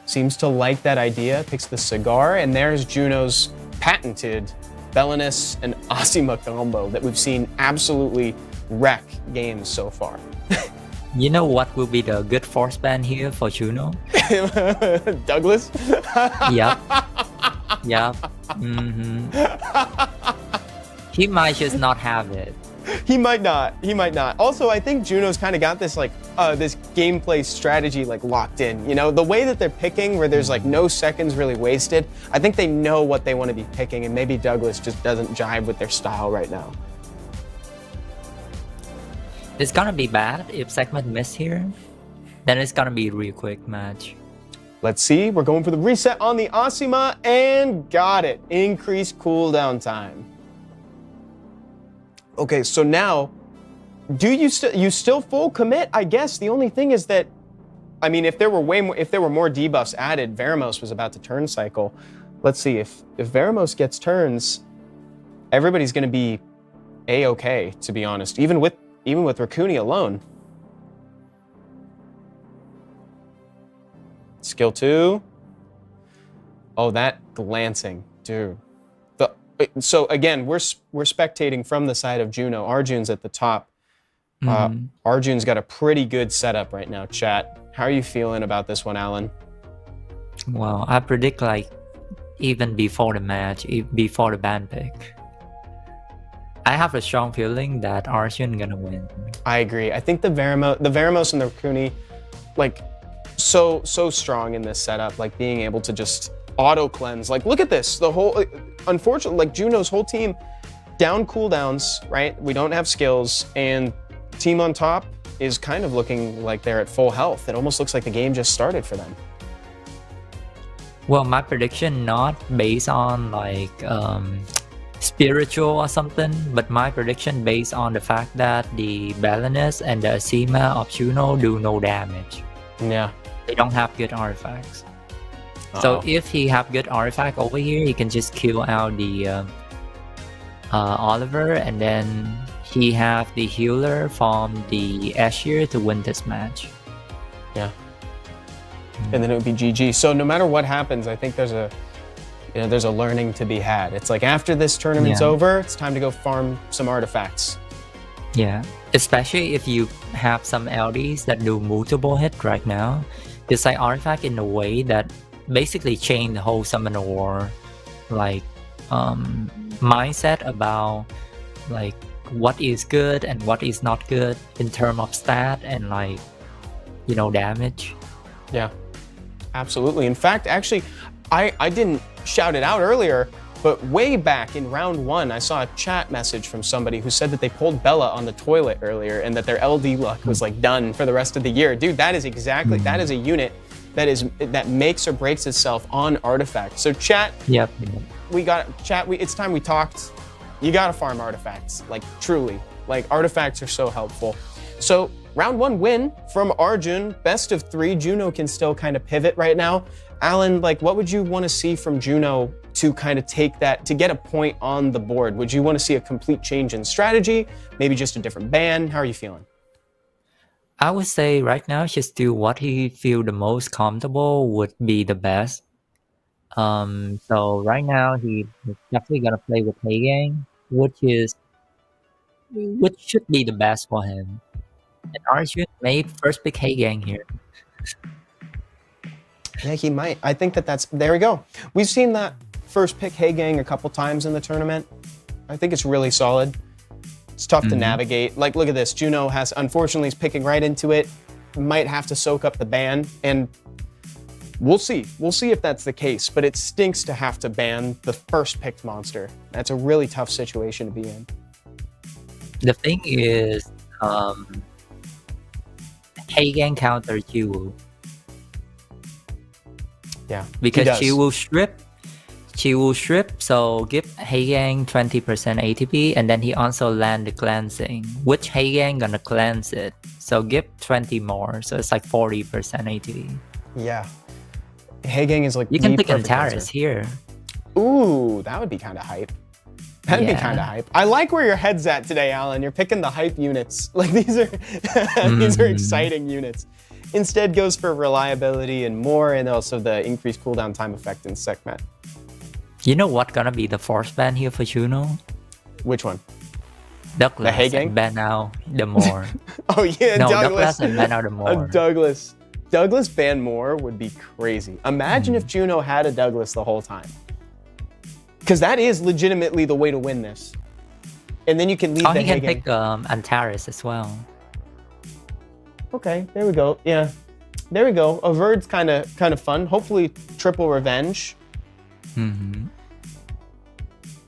seems to like that idea, picks the cigar, and there's Juno's patented Belinus and Asima combo that we've seen absolutely wreck games so far. You know what will be the good force band here for Juno? Douglas? Yep. Yep. Mm-hmm. He might just not have it. He might not. He might not. Also, I think Juno's kind of got this like this gameplay strategy like locked in. You know, the way that they're picking, where there's like no seconds really wasted. I think they know what they want to be picking, and maybe Douglas just doesn't jive with their style right now. It's gonna be bad if segment miss here. Then it's gonna be a real quick match. Let's see. We're going for the reset on the Asima, and got it. Increased cooldown time. Okay, so now, do you still full commit? I guess the only thing is that, I mean, if there were more debuffs added, Veramos was about to turn cycle. Let's see if Veramos gets turns, everybody's going to be a-okay, to be honest. Even with Rakuni alone. Skill 2. Oh, that glancing, dude. So again, we're spectating from the side of Juno. Arjun's at the top. Arjun's got a pretty good setup right now, chat. How are you feeling about this one, Alan? Well, I predict like even before the match, before the ban pick, I have a strong feeling that Arjun gonna win. I agree. I think the Veramos and the Rakuni, like, so strong in this setup, like being able to just auto cleanse. Like, look at this. The whole, unfortunately, like Juno's whole team down cooldowns, right? We don't have skills, and team on top is kind of looking like they're at full health. It almost looks like the game just started for them. Well, my prediction not based on like spiritual or something, but my prediction based on the fact that the Balinese and the Asima of Juno do no damage. Yeah. They don't have good artifacts. Uh-oh. So if he have good artifact over here, he can just kill out the Oliver, and then he have the healer from the Asher to win this match. Yeah. And then it would be GG. So no matter what happens, I think there's a learning to be had. It's like after this tournament's over, it's time to go farm some artifacts. Yeah, especially if you have some LDs that do multiple hit right now. It's like artifact in a way that basically change the whole Summoner War, like mindset about like what is good and what is not good in terms of stat and like, you know, damage. Yeah, absolutely. In fact, actually, I didn't shout it out earlier, but way back in round 1, I saw a chat message from somebody who said that they pulled Bella on the toilet earlier and that their LD luck was like done for the rest of the year. Dude, that is exactly, that is a unit that makes or breaks itself on artifacts. So chat, Yep. it's time we talked. You gotta farm artifacts, like truly. Like artifacts are so helpful. So round 1 win from Arjun, best of 3. Juno can still kind of pivot right now. Alan, like what would you want to see from Juno to kind of take that, to get a point on the board? Would you want to see a complete change in strategy? Maybe just a different ban? How are you feeling? I would say right now just do what he feel the most comfortable would be the best. So right now he's definitely gonna play with Hagang, which should be the best for him. And Arjun made first pick Hagang here. Yeah, he might. I think that's, there we go. We've seen that first pick Hagang a couple times in the tournament. I think it's really solid. It's tough to navigate. Like, look at this. Juno unfortunately is picking right into it. Might have to soak up the ban, and we'll see. We'll see if that's the case, but it stinks to have to ban the first picked monster. That's a really tough situation to be in. The thing is, Hagang counter Chiwu. Yeah, because she will strip, so give Hagang 20% ATP, and then he also land the cleansing, which Hagang gonna cleanse it, so give 20 more, so it's like 40% ATP. Yeah, Hagang is like, you can pick Antares here. Ooh, that would be kind of hype. That'd be kind of hype. I like where your head's at today, Alan. You're picking the hype units. Like these are these are exciting units. Instead goes for reliability and more, and also the increased cooldown time effect in Sekhmet. You know what gonna be the force ban here for Juno? Which one? Douglas. The Hagang? And ban out the more. Oh yeah, no, Douglas and ban out the more. Douglas ban more would be crazy. Imagine if Juno had a Douglas the whole time. Because that is legitimately the way to win this. And then you can leave the Hagang. He can pick Antares as well. Okay, there we go. Yeah, there we go. Averd's kind of fun. Hopefully, triple revenge.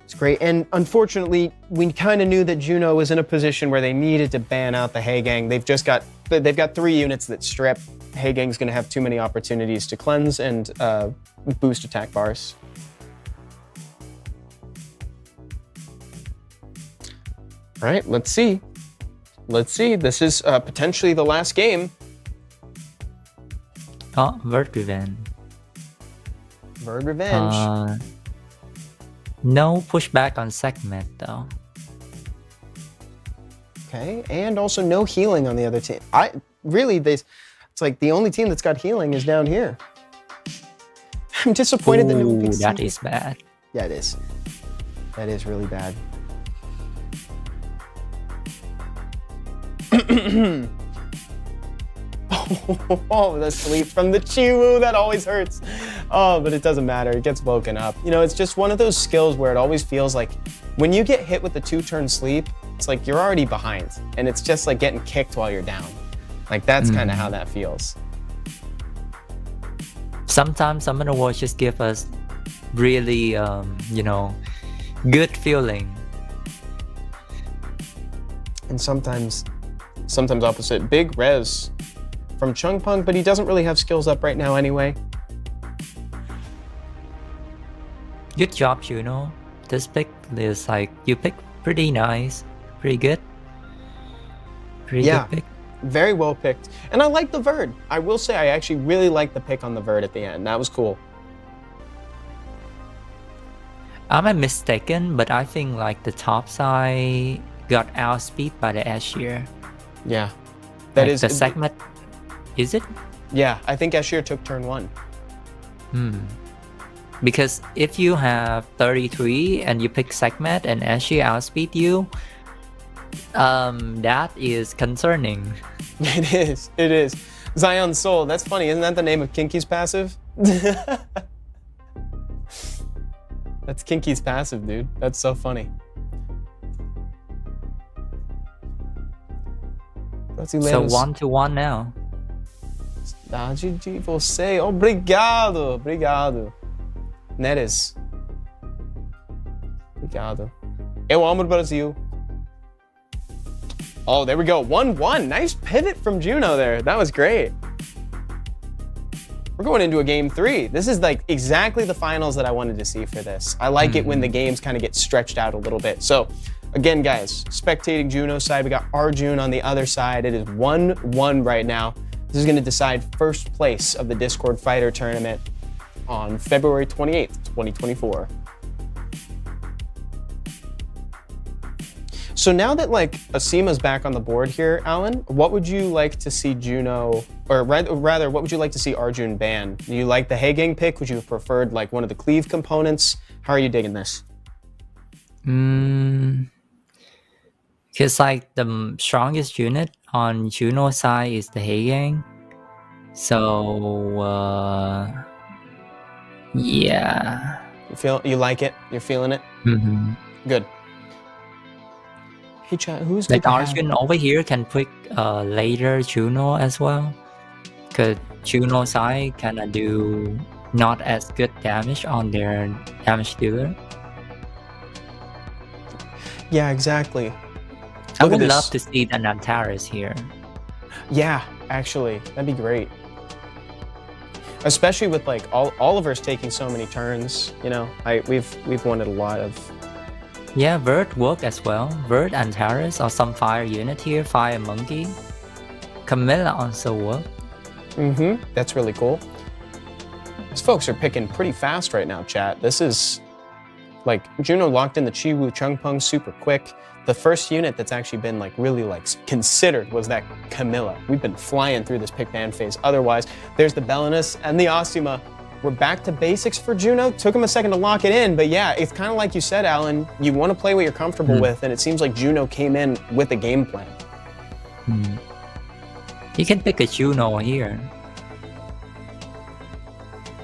It's great. And unfortunately, we kind of knew that Juno was in a position where they needed to ban out the Hagang. They've got 3 units that strip. Hagang's going to have too many opportunities to cleanse and boost attack bars. All right, let's see. Let's see. This is potentially the last game. Oh, Verd Revenge. Verd Revenge. No pushback on Sekhmet though. Okay, and also no healing on the other team. It's like the only team that's got healing is down here. I'm disappointed that no one picks that is bad. Yeah, it is. That is really bad. Oh, the sleep from the Chiwu, that always hurts. Oh, but it doesn't matter, it gets woken up. You know, it's just one of those skills where it always feels like when you get hit with the 2-turn sleep, it's like you're already behind, and it's just like getting kicked while you're down. Like that's kind of how that feels. Sometimes some of the words just give us really, good feeling. And sometimes opposite. Big res from Chungpung, but he doesn't really have skills up right now anyway. Good job, Juno. This pick is like, you pick pretty nice, pretty good. Pretty good pick. Very well picked. And I like the verd. I will say I actually really like the pick on the verd at the end. That was cool. I'm mistaken, but I think like the top side got outspeed by the Ashir. Yeah. That is the segment. Is it? Yeah, I think Ashir took turn 1. Because if you have 33 and you pick segment and Ashir outspeed you, that is concerning. It is. Zion Soul, that's funny. Isn't that the name of Kinky's passive? That's Kinky's passive, dude. That's so funny. So 1-1 now. De você. Obrigado. Obrigado. Neres. Obrigado. Eu amo Brasil. Oh, there we go. 1-1. Nice pivot from Juno there. That was great. We're going into a game 3. This is like exactly the finals that I wanted to see for this. I like it when the games kind of get stretched out a little bit. So again, guys, spectating Juno's side, we got Arjun on the other side. It is 1-1 right now. This is going to decide first place of the Discord Fighter Tournament on February 28th, 2024. So now that like Asima's back on the board here, Alan, what would you like to see Juno, or rather, what would you like to see Arjun ban? Do you like the Haegang pick? Would you have preferred like one of the cleave components? How are you digging this? Because like the strongest unit on Juno's side is the Haegang. So yeah. You like it? You're feeling it? Good. Hey chat, who's like Arjun over here can pick later Juno as well, because Juno side kinda do not as good damage on their damage dealer. Yeah, exactly. I would love to see the Nantaris here. Yeah, actually, that'd be great. Especially with like Oliver's taking so many turns, you know. We've wanted a lot of. Yeah, Verd work as well. Verd and Antares or some fire unit here, fire monkey. Camilla also work. That's really cool. These folks are picking pretty fast right now, chat. This is like Juno locked in the Chiwu Chungpung super quick. The first unit that's actually been like really like considered was that Camilla. We've been flying through this pick ban phase. Otherwise, there's the Belinus and the Asima. We're back to basics for Juno. Took him a second to lock it in, but yeah, it's kind of like you said, Alan. You want to play what you're comfortable with, and it seems like Juno came in with a game plan. He can pick a Juno here.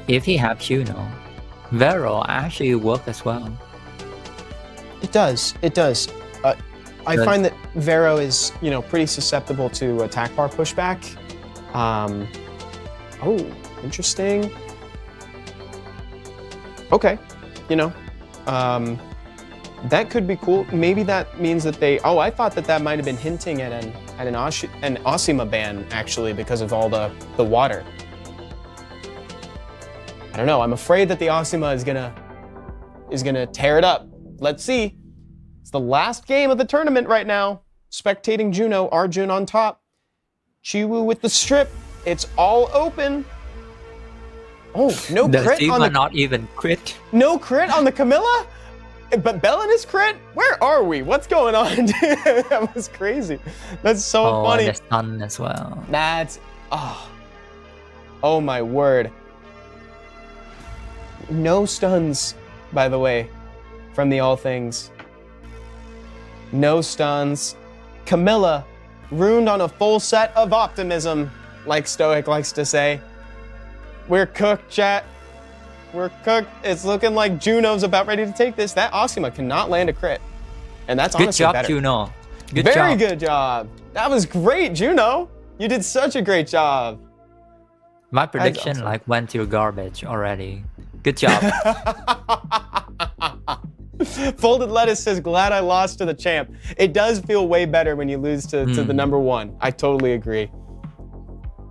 If he have Juno. Vero actually work as well. It does. It does. I find that Vero is, you know, pretty susceptible to attack bar pushback. Oh, interesting. Okay, you know, that could be cool. Maybe that means that they. Oh, I thought that might have been hinting at an Asima ban actually because of all the water. I don't know. I'm afraid that the Asima is gonna tear it up. Let's see. It's the last game of the tournament right now. Spectating Juno, Arjun on top. Chiwu with the strip. It's all open. Oh, no crit on the... not even crit. No crit on the Camilla? But Belinus crit? Where are we? What's going on? That was crazy. That's so funny. The stun as well. That's... Oh my word. No stuns, by the way, from the All Things. No stuns. Camilla, ruined on a full set of optimism, like Stoic likes to say. We're cooked, chat. We're cooked. It's looking like Juno's about ready to take this. That Asima cannot land a crit. And that's honestly better. Good job, Juno. Very good job. That was great, Juno. You did such a great job. My prediction awesome. like went to garbage already. Good job. Folded Lettuce says, glad I lost to the champ. It does feel way better when you lose to the number one. I totally agree.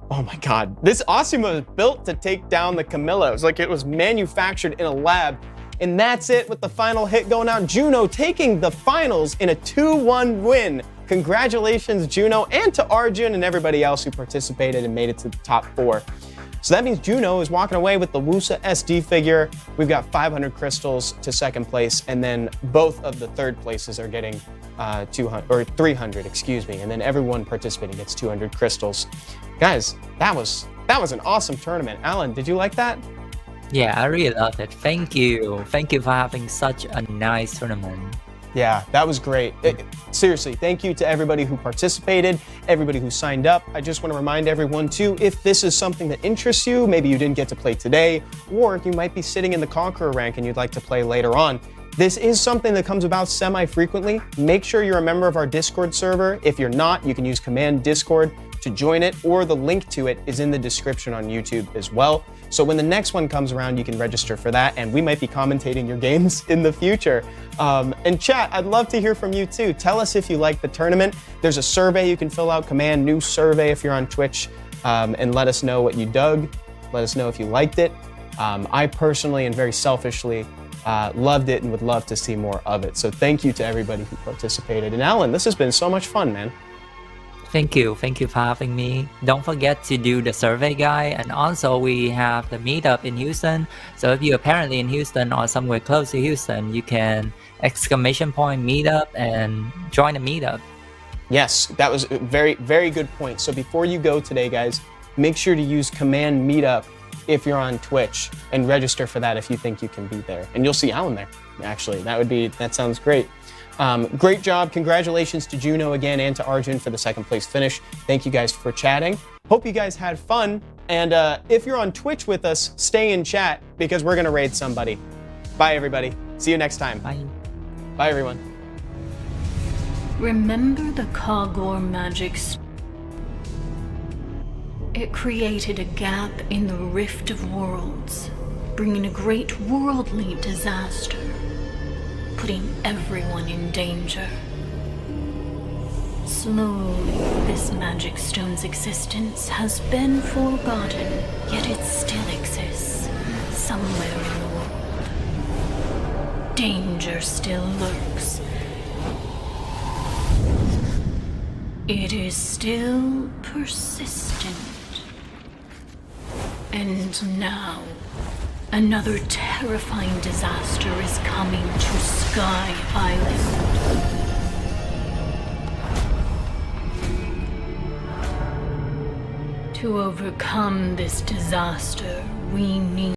Oh my God. This Osimo is built to take down the Camillos. Like it was manufactured in a lab. And that's it with the final hit going out. Juno taking the finals in a 2-1 win. Congratulations, Juno, and to Arjun and everybody else who participated and made it to the top 4. So that means Juno is walking away with the Wusa SD figure. We've got 500 crystals to second place, and then both of the third places are getting 300, excuse me, and then everyone participating gets 200 crystals. Guys, that was an awesome tournament. Alan, did you like that? Yeah, I really love it. Thank you. Thank you for having such a nice tournament. Yeah, that was great. Seriously, thank you to everybody who participated, everybody who signed up. I just want to remind everyone too, if this is something that interests you, maybe you didn't get to play today, or you might be sitting in the Conqueror rank and you'd like to play later on. This is something that comes about semi-frequently. Make sure you're a member of our Discord server. If you're not, you can use Command Discord to join it, or the link to it is in the description on YouTube as well. So when the next one comes around, you can register for that, and we might be commentating your games in the future. And chat, I'd love to hear from you too. Tell us if you like the tournament. There's a survey you can fill out, Command New Survey if you're on Twitch, and let us know what you dug. Let us know if you liked it. I personally and very selfishly loved it and would love to see more of it. So thank you to everybody who participated. And Alan, this has been so much fun, man. Thank you for having me. Don't forget to do the survey, guy. And also we have the meetup in Houston. So if you're apparently in Houston or somewhere close to Houston, you can ! meetup and join the meetup. Yes, that was a very, very good point. So before you go today, guys, make sure to use Command Meetup if you're on Twitch and register for that if you think you can be there. And you'll see Alan there, actually. That sounds great. Great job. Congratulations to Juno again and to Arjun for the second place finish. Thank you guys for chatting. Hope you guys had fun. And if you're on Twitch with us, stay in chat because we're going to raid somebody. Bye, everybody. See you next time. Bye. Bye, everyone. Remember the Kagor magic? It created a gap in the rift of worlds, bringing a great worldly disaster, putting everyone in danger. Slowly, this magic stone's existence has been forgotten, yet it still exists somewhere in the world. Danger still lurks. It is still persistent. And now, another terrifying disaster is coming to Sky Island. To overcome this disaster, we need